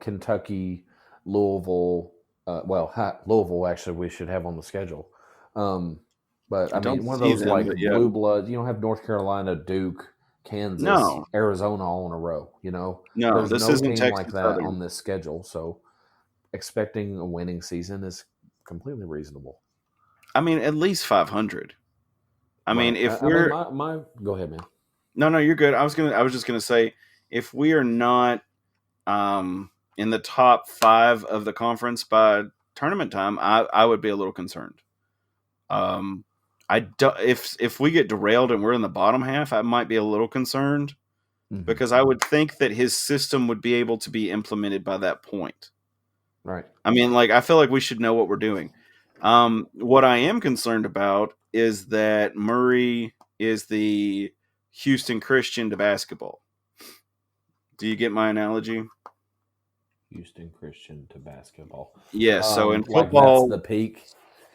Kentucky, Louisville. Louisville actually we should have on the schedule. But I mean, one of those blue bloods. You don't have North Carolina, Duke, Kansas, Arizona all in a row. No, there's this no isn't game Texas like that Southern on this schedule. So expecting a winning season is completely reasonable. I mean, at least 500. I mean, if go ahead, man. No, you're good. I was just gonna say, if we are not in the top 5 of the conference by tournament time, I would be a little concerned. If we get derailed and we're in the bottom half, I might be a little concerned because I would think that his system would be able to be implemented by that point. Right. I mean, I feel like we should know what we're doing. What I am concerned about is that Murray is the Houston Christian to basketball. Do you get my analogy? Houston Christian to basketball. Yes. So in football, that's the peak.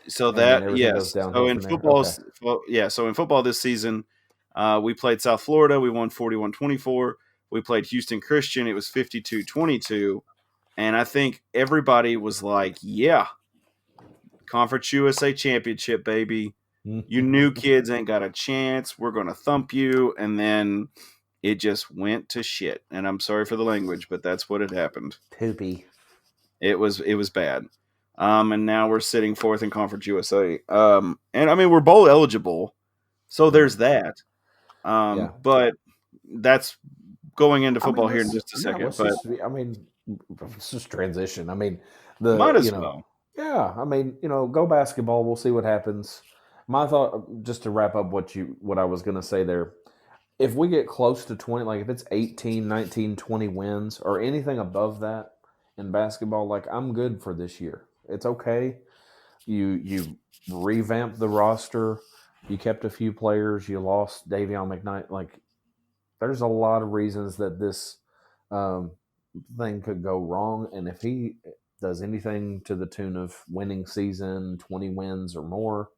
So that yes. So in football, So in football this season, we played South Florida. We won 41-24. We played Houston Christian. It was 52-22. And I think everybody was like, "Yeah, Conference USA championship, baby. You new kids ain't got a chance. We're gonna thump you." And then it just went to shit. And I'm sorry for the language, but that's what had happened. Poopy. It was bad. And now we're sitting 4th in Conference USA. And I mean, we're bowl eligible, so there's that. But that's going into football here in just a second. Let's just transition. I mean, might as well. Yeah, I mean, go basketball. We'll see what happens. My thought, just to wrap up what I was going to say there, if we get close to 20, like if it's 18, 19, 20 wins or anything above that in basketball, like I'm good for this year. It's okay. You revamped the roster. You kept a few players. You lost Davion McKnight. Like there's a lot of reasons that this thing could go wrong. And if he does anything to the tune of winning season, 20 wins or more,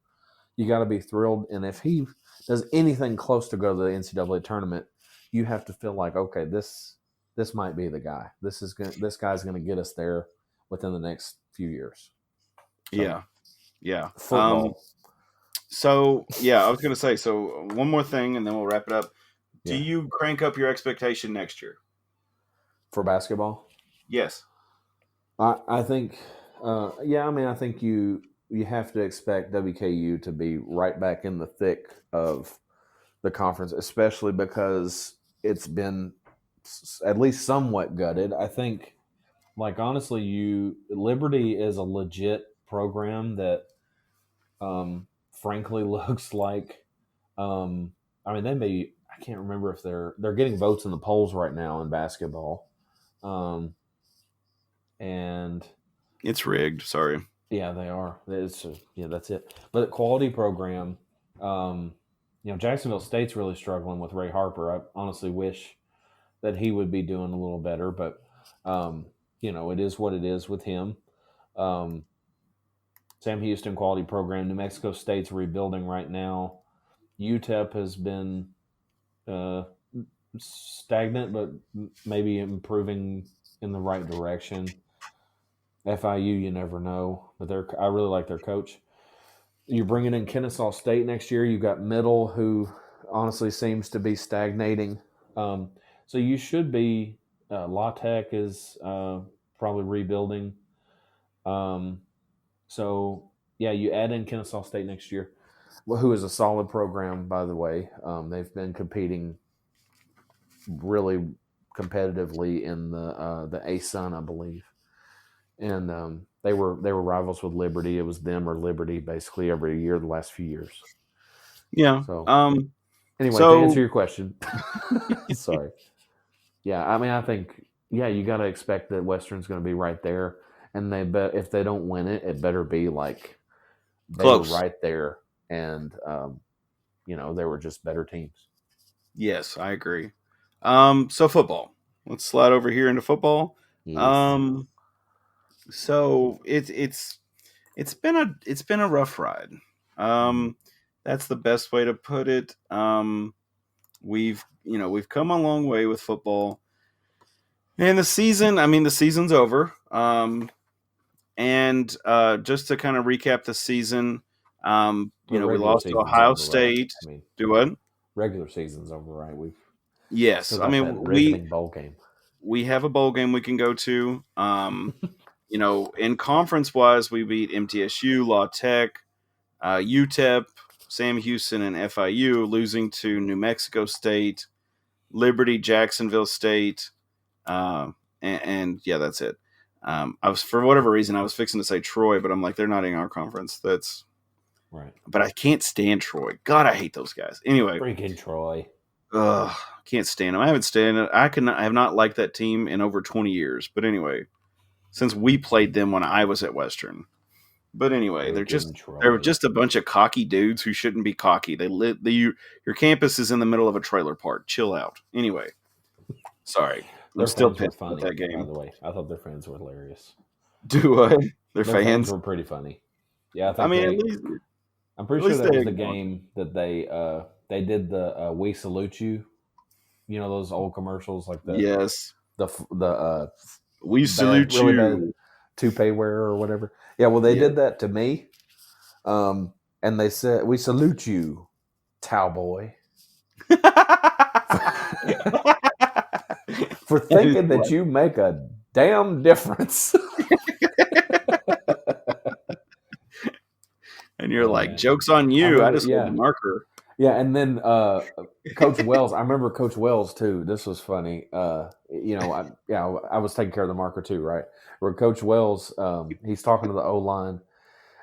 you got to be thrilled. And if he does anything close to go to the NCAA tournament, you have to feel like, okay, this might be the guy. This guy's going to get us there within the next few years. So, Yeah. Football. So yeah, I was going to say, so one more thing and then we'll wrap it up. Do Yeah. you crank up your expectation next year? For basketball? Yes. I think, I think you have to expect WKU to be right back in the thick of the conference, especially because it's been at least somewhat gutted. I think, like honestly, Liberty is a legit program that, frankly, looks like, they may. I can't remember if they're getting votes in the polls right now in basketball, and It's rigged. Sorry. yeah, they are. That's it. But quality program. Jacksonville State's really struggling with Ray Harper. I honestly wish that he would be doing a little better, but it is what it is with him. Sam Houston quality program. New Mexico State's rebuilding right now. UTEP has been stagnant, but maybe improving in the right direction. FIU, you never know, but I really like their coach. You're bringing in Kennesaw State next year. You've got Middle, who honestly seems to be stagnating. So you should be. La Tech is probably rebuilding. So yeah, you add in Kennesaw State next year, who is a solid program, by the way. They've been competing really competitively in the ASUN, I believe, and they were rivals with Liberty. It was them or Liberty basically every year the last few years. Yeah. So anyway, so to answer your question, sorry. Yeah, I think you got to expect that Western's going to be right there, and if they don't win it, it better be like they close. were right there, and they were just better teams. Yes, I agree. So football. Let's slide over here into football. Yes. So it's been a rough ride. That's the best way to put it. We've come a long way with football. And the season's over. And just to kind of recap the season, we lost to Ohio State. Right? Do what? Regular season's over, right? Yes. Bowl game. We have a bowl game we can go to. In conference wise, we beat MTSU, La Tech, UTEP, Sam Houston, and FIU, losing to New Mexico State, Liberty, Jacksonville State, and that's it. For whatever reason, I was fixing to say Troy, but I'm like, they're not in our conference. That's right. But I can't stand Troy. God, I hate those guys. Anyway, freaking Troy. Can't stand them. I have not liked that team in over 20 years. But anyway, since we played them when I was at Western. But anyway, they're just a bunch of cocky dudes who shouldn't be cocky. Your campus is in the middle of a trailer park. Chill out. Anyway, sorry. Their still fans were pissed funny, about that game. by the way. I thought their fans were hilarious. Do what? Their fans were pretty funny. Yeah, at least I'm pretty sure that was the game that they did the "We Salute You." You know those old commercials like the yes the "We Salute really You" bad toupee wearer or whatever. Yeah, well they did that to me, and they said "We salute you, Towboy," for thinking that you make a damn difference. And you're like, joke's on you. I just hold the marker. Yeah, and then Coach Wells. I remember Coach Wells too. This was funny. I was taking care of the marker too, right? Where Coach Wells, he's talking to the O-line,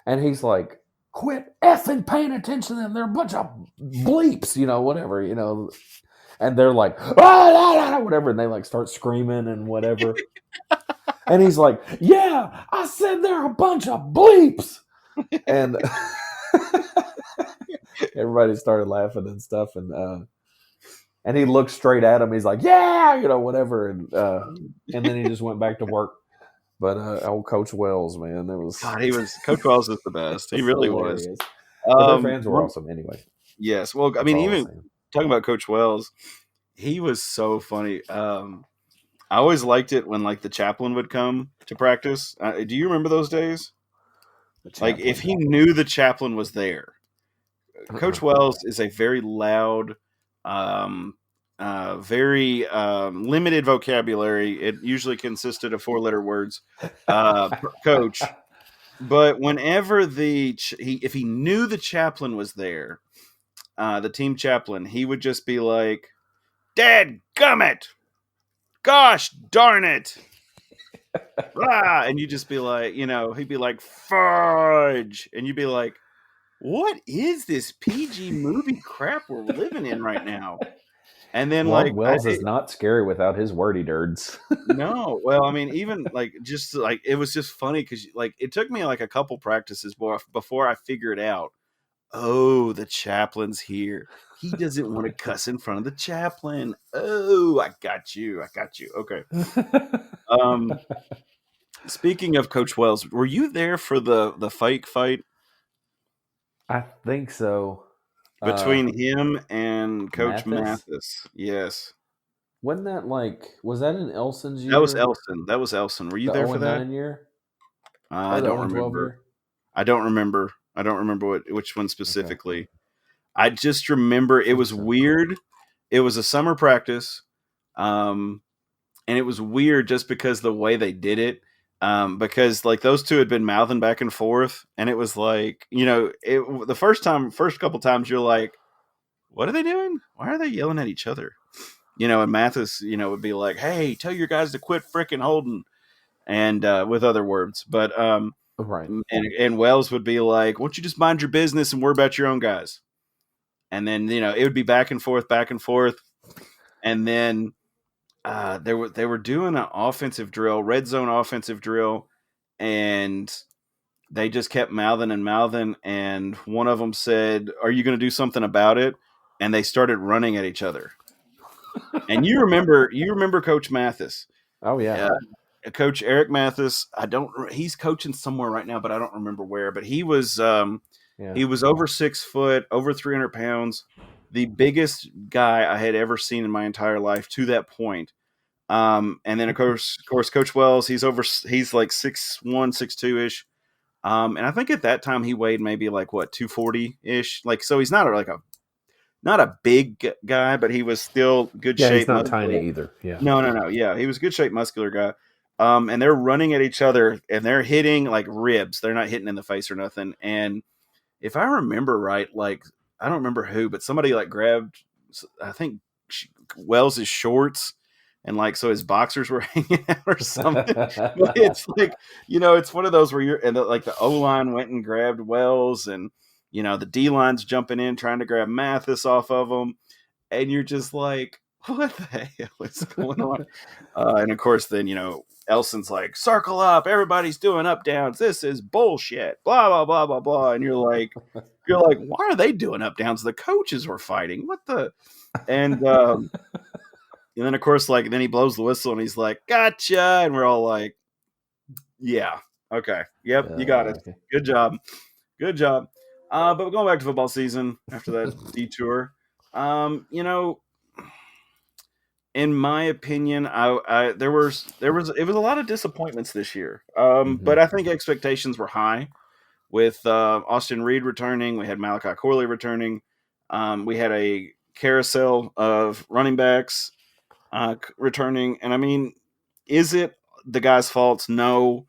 and he's like, "Quit effing paying attention to them. They're a bunch of bleeps, whatever, And they're like, ah, whatever. And they like start screaming and whatever. And he's like, yeah, I said they're a bunch of bleeps. And everybody started laughing and stuff. And he looked straight at him. He's like, yeah, whatever. And then he just went back to work. But old Coach Wells, man, that was God, Coach Wells is the best. He really hilarious. was. But their fans were awesome anyway. Yes. Well, I mean, even talking about Coach Wells, he was so funny. I always liked it when like the chaplain would come to practice. Do you remember those days? Like if he knew the chaplain was there. Coach Wells is a very loud, very limited vocabulary. It usually consisted of 4-letter words. Coach. But whenever if he knew the chaplain was there, the team chaplain, he would just be like, "Dad gummit! Gosh darn it!" And you'd just be like, he'd be like, "Fudge!" And you'd be like, "What is this PG movie crap we're living in right now?" And then Wells is not scary without his wordy dirds. No, well, I mean, even just it was just funny because it took me like a couple practices before I figured out. Oh, the chaplain's here. He doesn't want to cuss in front of the chaplain. Oh, I got you. Okay. Speaking of Coach Wells, were you there for the fake fight? I think so. Between him and Coach Mathis? Yes. Wasn't that was that in Elson's year? That was Elson. Were you there for that? Year? I don't remember. I don't remember which one specifically. Okay. I just remember it was weird. It was a summer practice. And it was weird just because the way they did it. Because those two had been mouthing back and forth, and it was the first couple times you're like, what are they doing? Why are they yelling at each other? And Mathis, would be like, hey, tell your guys to quit frickin' holding, and with other words. But right. And Wells would be like, why don't you just mind your business and worry about your own guys? And then, it would be back and forth. And then they were doing an offensive drill, red zone offensive drill, and they just kept mouthing. And one of them said, are you going to do something about it? And they started running at each other. And you remember Coach Mathis. Oh yeah. Coach Eric Mathis. He's coaching somewhere right now, but I don't remember where, but he was he was over 6 foot, over 300 pounds, the biggest guy I had ever seen in my entire life to that point. And then of course Coach Wells, he's like 6'1", 6'2" ish. And I think at that time he weighed maybe 240 ish. So he's not a big guy, but he was still good shape. Yeah, he's not tiny either. Yeah. No. Yeah, he was a good shape, muscular guy. And they're running at each other, and they're hitting ribs. They're not hitting in the face or nothing. And if I remember right, I don't remember who, but somebody grabbed, I think Wells' shorts, and so his boxers were hanging out or something. But it's it's one of those where the O-line went and grabbed Wells, and the D-line's jumping in trying to grab Mathis off of him, and you're just like, what the hell is going on? And of course, then Elson's like, circle up, everybody's doing up downs. This is bullshit. Blah blah blah blah blah. And you're like, why are they doing up downs? The coaches were fighting. What the? And then of course, then he blows the whistle and he's like, gotcha. And we're all like, yeah, okay, yep, you got it. Okay. Good job. But we're going back to football season after that detour. In my opinion, it was a lot of disappointments this year. But I think expectations were high with Austin Reed returning. We had Malachi Corley returning. We had a carousel of running backs returning. And I mean, is it the guy's fault? No,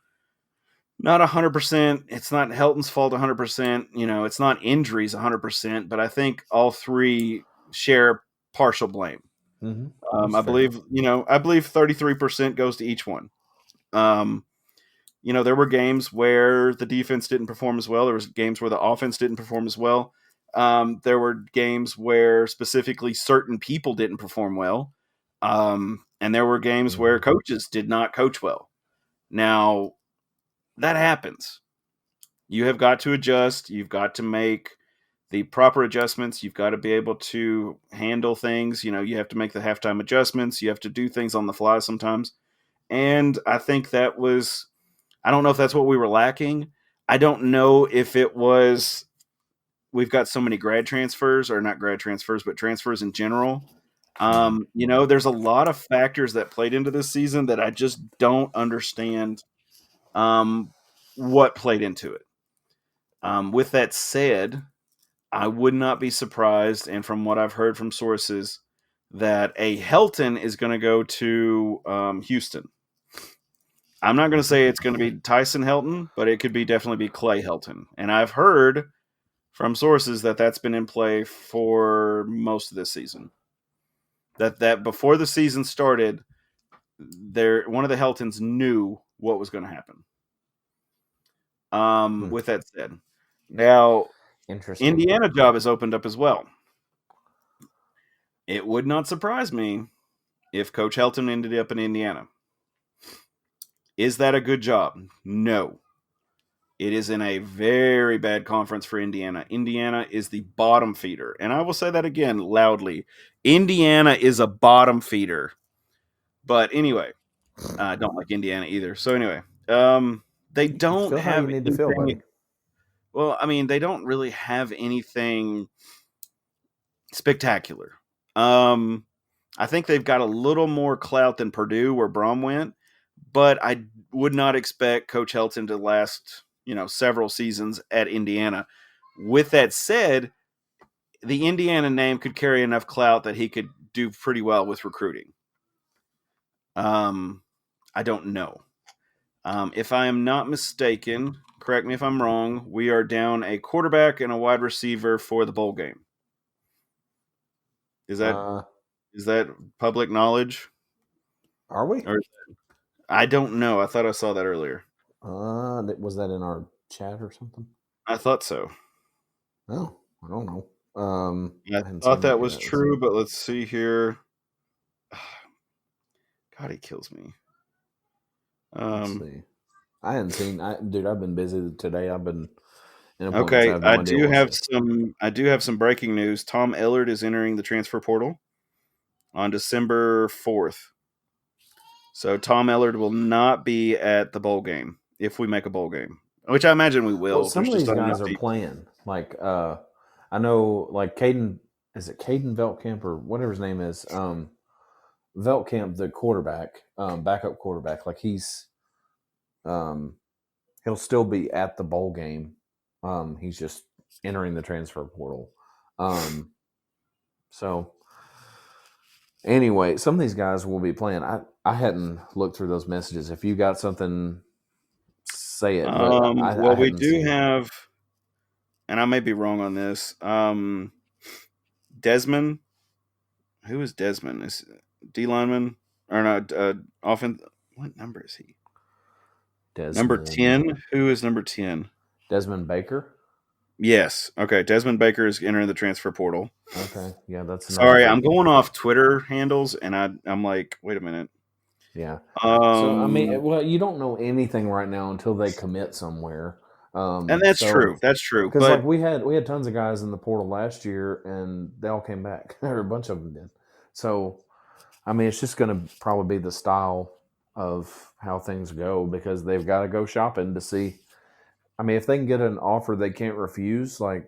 not 100%. It's not Helton's fault 100%. It's not injuries 100%. But I think all three share partial blame. Mm-hmm. I believe 33% goes to each one. There were games where the defense didn't perform as well. There was games where the offense didn't perform as well. There were games where specifically certain people didn't perform well. And there were games where coaches did not coach well. Now, that happens. You have got to adjust. You've got to make the proper adjustments. You've got to be able to handle things. You have to make the halftime adjustments. You have to do things on the fly sometimes. And I think I don't know if that's what we were lacking. I don't know if it was, we've got so many grad transfers, or not grad transfers, but transfers in general. There's a lot of factors that played into this season that I just don't understand what played into it. With that said, I would not be surprised, and from what I've heard from sources, that a Helton is going to go to Houston. I'm not going to say it's going to be Tyson Helton, but it could definitely be Clay Helton. And I've heard from sources that that's been in play for most of this season. That before the season started, one of the Heltons knew what was going to happen. With that said, now Interesting. Indiana job has opened up as well. It would not surprise me if Coach Helton ended up in Indiana. Is that a good job? No. It is in a very bad conference for Indiana. Indiana is the bottom feeder. And I will say that again loudly. Indiana is a bottom feeder. But anyway, I don't like Indiana either. So anyway, they don't feel have how you need to feel, buddy. Well, I mean, they don't really have anything spectacular. I think they've got a little more clout than Purdue, where Brom went, but I would not expect Coach Helton to last, several seasons at Indiana. With that said, the Indiana name could carry enough clout that he could do pretty well with recruiting. I don't know. If I am not mistaken, correct me if I'm wrong, we are down a quarterback and a wide receiver for the bowl game. Is that public knowledge? Are we? I don't know. I thought I saw that earlier. Was that in our chat or something? I thought so. Oh, I don't know. I thought that was true, but let's see here. God, he kills me. Let's see. I hadn't seen. Dude, I've been busy today. I've been. Okay, I do have some breaking news. Tom Ellard is entering the transfer portal on December 4th. So Tom Ellard will not be at the bowl game if we make a bowl game, which I imagine we will. Well, some of these guys are playing. Like I know, like Caden. Is it Caden Veltkamp or whatever his name is? Veltkamp, the quarterback, backup quarterback. Like he's, he'll still be at the bowl game. He's just entering the transfer portal. So anyway, some of these guys will be playing. I hadn't looked through those messages. If you got something, say it. We do have, and I may be wrong on this. Desmond, who is Desmond? Is D lineman or not? Offense. What number is he? Desmond. Number 10. Who is number 10? Desmond Baker. Yes. Okay. Desmond Baker is entering the transfer portal. Okay. Yeah, that's. Sorry, I'm going off Twitter handles, and I'm like, wait a minute. Yeah. So I mean, well, you don't know anything right now until they commit somewhere. And that's true. That's true. Because like we had tons of guys in the portal last year, and they all came back. Or a bunch of them did. So, I mean, it's just going to probably be the style of how things go because they've got to go shopping to see. I mean, if they can get an offer they can't refuse, like,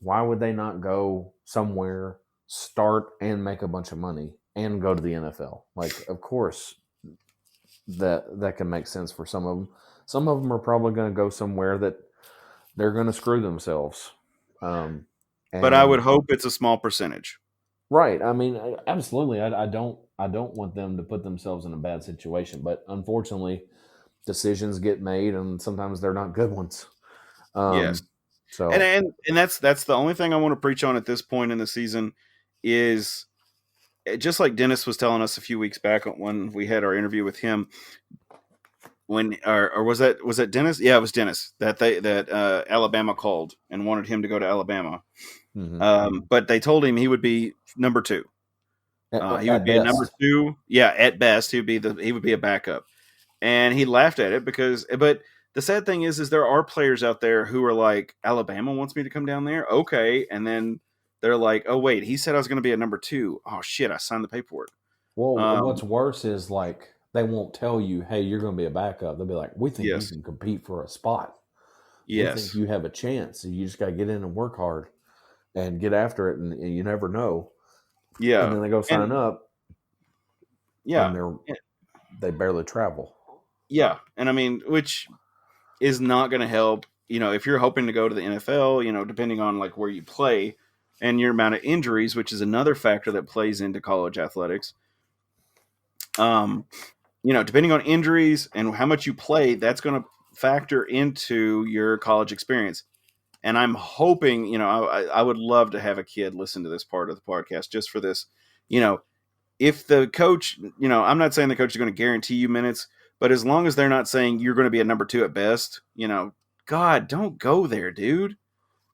why would they not go somewhere, start and make a bunch of money and go to the NFL? Like, of course, that can make sense for some of them. Some of them are probably going to go somewhere that they're going to screw themselves. But I would hope it's a small percentage. Right. I mean, absolutely. I don't want them to put themselves in a bad situation, but unfortunately, decisions get made, and sometimes they're not good ones. Yes. So and that's the only thing I want to preach on at this point in the season is just like Dennis was telling us a few weeks back when we had our interview with him. when or was that Dennis? Yeah, it was Dennis that Alabama called and wanted him to go to Alabama. But they told him he would be number two. He would At be a number best. two. Yeah, at best, he would be a backup. And he laughed at it but the sad thing is there are players out there who are like, Alabama wants me to come down there, okay, and then they're like, oh wait, he said I was going to be a number two. Oh shit, I signed the paperwork. Well, Um, what's worse is like they won't tell you, hey, you're going to be a backup. They'll be like, we think you yes, can compete for a spot. We think yes, you have a chance. You just got to get in and work hard and get after it, and you never know. And yeah, then they go and sign up, yeah, and they barely travel. yeah, and I mean, which is not going to help. If you're hoping to go to the NFL, depending on like where you play and your amount of injuries, which is another factor that plays into college athletics. Depending on injuries and how much you play, that's going to factor into your college experience. And I'm hoping, I would love to have a kid listen to this part of the podcast just for this. If the coach, I'm not saying the coach is going to guarantee you minutes, but as long as they're not saying you're going to be a number two at best, God, don't go there, dude.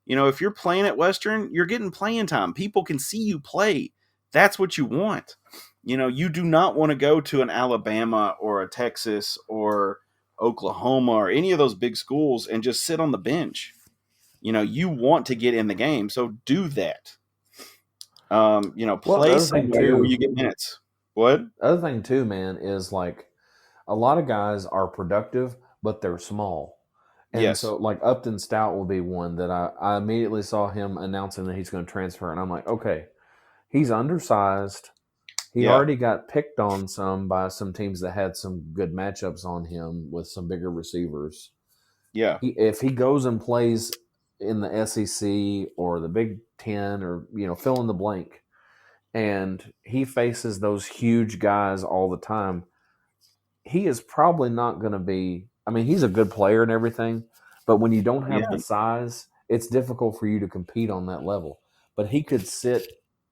If you're playing at Western, you're getting playing time. People can see you play. That's what you want. You do not want to go to an Alabama or a Texas or Oklahoma or any of those big schools and just sit on the bench. You want to get in the game, so do that. Well, the Play other thing somewhere where too, you get minutes. What? man, is like a lot of guys are productive, but they're small. And Yes. so, like Upton Stout will be one that I immediately saw him announcing that he's going to transfer, and I'm like, okay, he's undersized. He Yeah. already got picked on some by some teams that had some good matchups on him with some bigger receivers. Yeah. If he goes and plays in the SEC or the Big Ten or fill in the blank, and he faces those huge guys all the time, he is probably not going to be. I mean, he's a good player and everything, but when you don't have Yeah. the size, it's difficult for you to compete on that level. But he could sit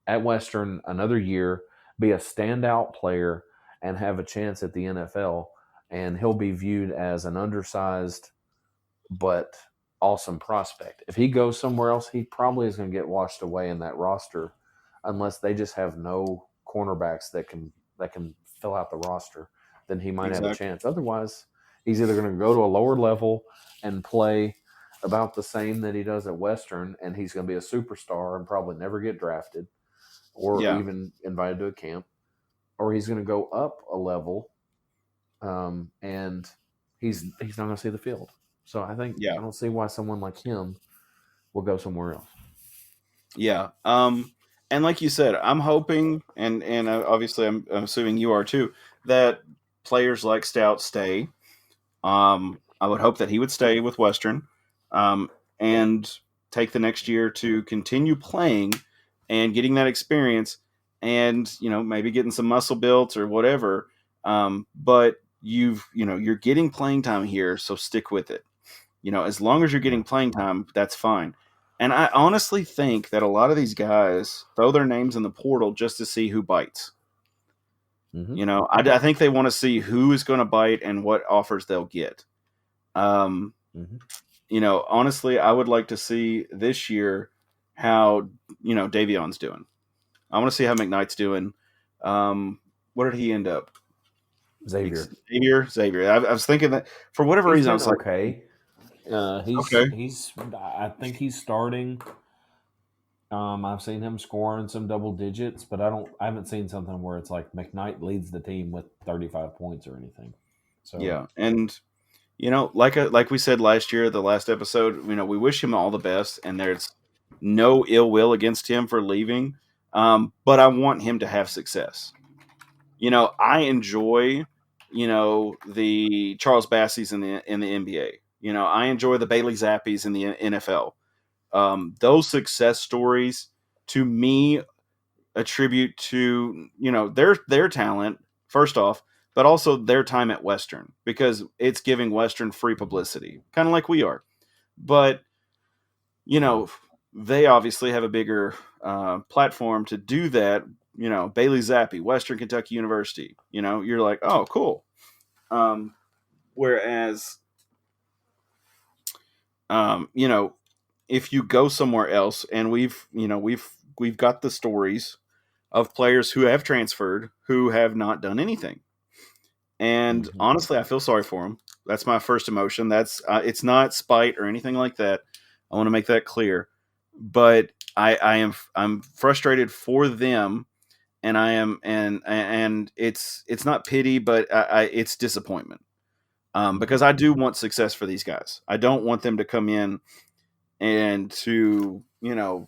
at Western another year, be a standout player, and have a chance at the NFL, and he'll be viewed as an undersized but awesome prospect. If he goes somewhere else, he probably is going to get washed away in that roster unless they just have no cornerbacks that can fill out the roster. Then he might have a Exactly. chance. Otherwise, he's either going to go to a lower level and play about the same that he does at Western, and he's going to be a superstar and probably never get drafted or Yeah. even invited to a camp, or he's going to go up a level, and he's not going to see the field. So I Yeah. don't see why someone like him will go somewhere else. Yeah. And like you said, I'm hoping, and obviously I'm assuming you are too, that players like Stout stay. I would hope that he would stay with Western, and take the next year to continue playing and getting that experience, and maybe getting some muscle built or whatever. But you're getting playing time here, so stick with it. As long as you're getting playing time, that's fine. And I honestly think that a lot of these guys throw their names in the portal just to see who bites. Mm-hmm. I think they want to see who is going to bite and what offers they'll get. Mm-hmm. Honestly, I would like to see this year how, Davion's doing. I want to see how McKnight's doing. Where did he end up? Xavier. Xavier. I was thinking that for whatever He's reason, I been was like, okay. okay. He's. I think he's starting. I've seen him scoring some double digits, but I haven't seen something where it's like McKnight leads the team with 35 points or anything. So Yeah, and like we said last year, the last episode, we wish him all the best, and there's no ill will against him for leaving. But I want him to have success. I enjoy, the Charles Bassies in the NBA. I enjoy the Bailey Zappies in the NFL. Those success stories, to me, attribute to their talent first off, but also their time at Western, because it's giving Western free publicity, kind of like we are. But they obviously have a bigger platform to do that. Bailey Zappi, Western Kentucky University. You're like, oh, cool. Whereas, if you go somewhere else, and we've got the stories of players who have transferred who have not done anything. And honestly, I feel sorry for them. That's my first emotion. That's it's not spite or anything like that. I want to make that clear. But I'm frustrated for them, and I am and it's not pity, but it's disappointment. Because I do want success for these guys. I don't want them to come in and to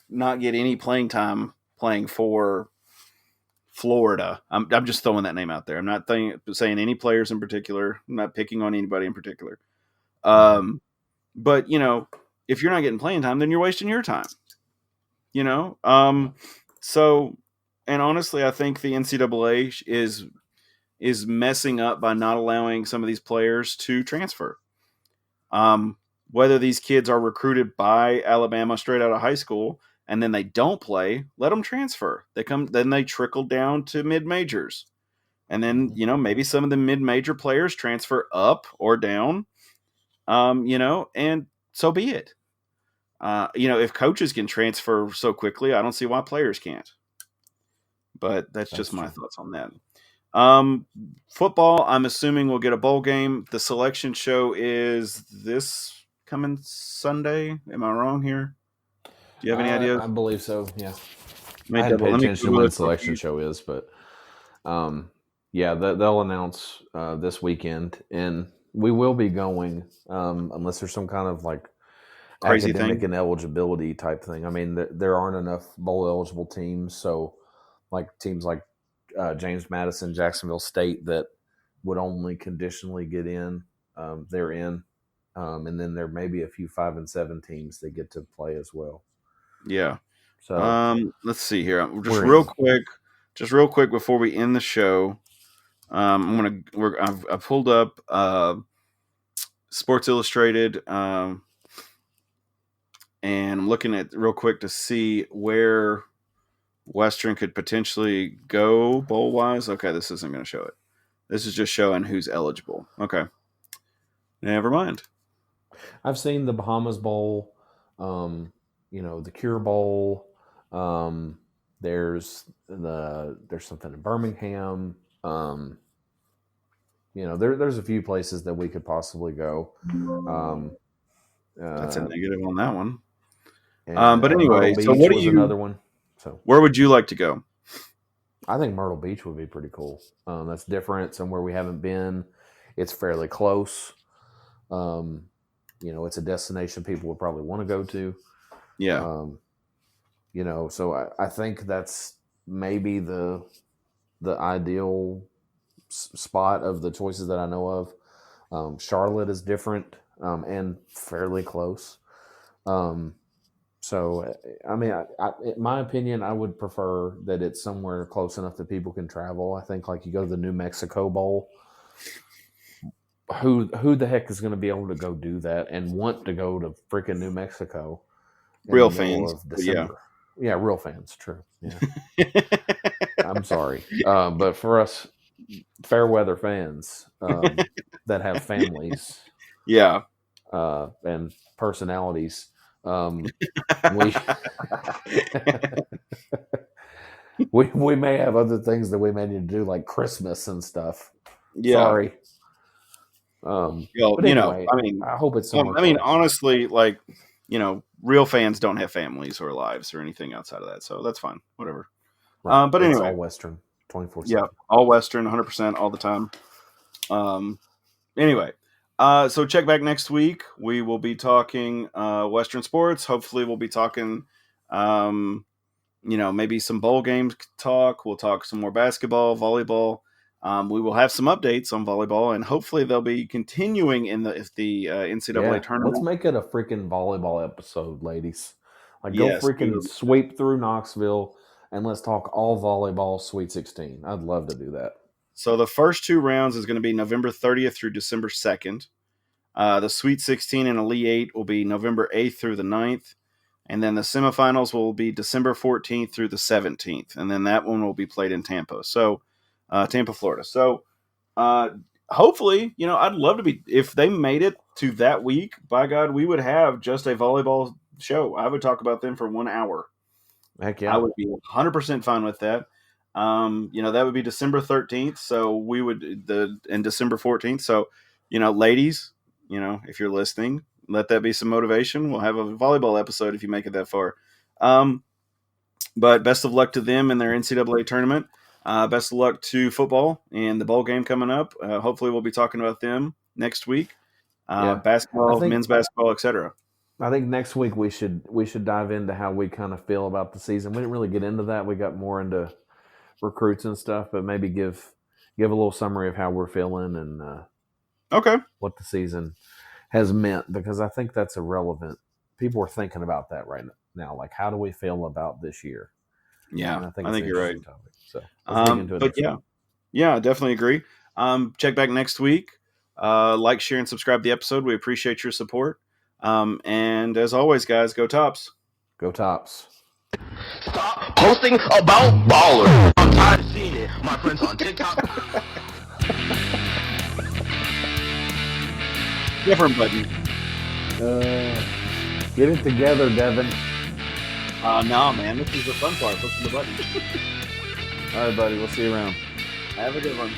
not get any playing time playing for Florida. I'm just throwing that name out there. I'm not saying any players in particular. I'm not picking on anybody in particular. But if you're not getting playing time, then you're wasting your time. So, and honestly, I think the NCAA is messing up by not allowing some of these players to transfer. Whether these kids are recruited by Alabama straight out of high school and then they don't play, let them transfer. Then they trickle down to mid-majors. And then, maybe some of the mid-major players transfer up or down, and so be it. If coaches can transfer so quickly, I don't see why players can't. But that's just my thoughts on that. Football, I'm assuming we'll get a bowl game. The selection show is this coming Sunday. Am I wrong here? Do you have any idea? I believe so. Yeah. I hadn't paid attention to when the selection show is, but they'll announce this weekend, and we will be going unless there's some kind of like crazy academic thing and eligibility type thing. I mean, there aren't enough bowl eligible teams, so like teams like James Madison, Jacksonville State that would only conditionally get in, they're in, and then there may be a few 5 and 7 teams that get to play as well. Yeah. So let's see here. Real quick before we end the show, I've pulled up Sports Illustrated, and I'm looking at real quick to see where Western could potentially go bowl wise. Okay, this isn't going to show it. This is just showing who's eligible. Okay, never mind. I've seen the Bahamas Bowl, the Cure Bowl. There's something in Birmingham. There's a few places that we could possibly go. That's a negative on that one. But anyway, so what do you? Another one. So where would you like to go? I think Myrtle Beach would be pretty cool. That's different, somewhere we haven't been. It's fairly close. It's a destination people would probably want to go to. Yeah. So I think that's maybe the ideal spot of the choices that I know of. Charlotte is different and fairly close. So, I mean, in my opinion, I would prefer that it's somewhere close enough that people can travel. I think like you go to the New Mexico Bowl. Who the heck is going to be able to go do that and want to go to freaking New Mexico? Real fans. Yeah, real fans. True. Yeah. I'm sorry. But for us fair weather fans that have families. Yeah. And personalities. We may have other things that we may need to do, like Christmas and stuff. Yeah. Sorry. But anyway, I hope it's somewhere close. Honestly, like, real fans don't have families or lives or anything outside of that, so that's fine. Whatever. Right. But it's anyway, all Western, 24/7. Yeah, all Western, 100% all the time. Anyway. So check back next week. We will be talking Western sports. Hopefully we'll be talking, maybe some bowl games talk. We'll talk some more basketball, volleyball. We will have some updates on volleyball, and hopefully they'll be continuing in the NCAA tournament. Let's make it a freaking volleyball episode, ladies. Go sweep through Knoxville, and let's talk all volleyball Sweet 16. I'd love to do that. So the first 2 rounds is going to be November 30th through December 2nd. The Sweet 16 and Elite 8 will be November 8th through the 9th. And then the semifinals will be December 14th through the 17th. And then that one will be played in Tampa. So, Tampa, Florida. So, hopefully, I'd love to be, if they made it to that week, by God, we would have just a volleyball show. I would talk about them for 1 hour. Heck yeah. I would be 100% fine with that. That would be December 13th. So we would, and December 14th. So, ladies, if you're listening, let that be some motivation. We'll have a volleyball episode if you make it that far. But best of luck to them in their NCAA tournament. Best of luck to football and the bowl game coming up. Hopefully we'll be talking about them next week. Basketball, men's basketball, etc. I think next week we should dive into how we kind of feel about the season. We didn't really get into that. We got more into recruits and stuff, but maybe give a little summary of how we're feeling and what the season has meant, because I think that's irrelevant. People are thinking about that right now. Like, how do we feel about this year? Yeah, and I think you're right. Topic. So, let's dig into it. I definitely agree. Check back next week. Like, share, and subscribe to the episode. We appreciate your support. And as always, guys, go Tops. Go Tops. Stop posting about ballers. I'm tired of seeing it. My friends on TikTok. Different button. Get it together, Devin. No, man. This is the fun part. Pushing the button. All right, buddy. We'll see you around. Have a good one.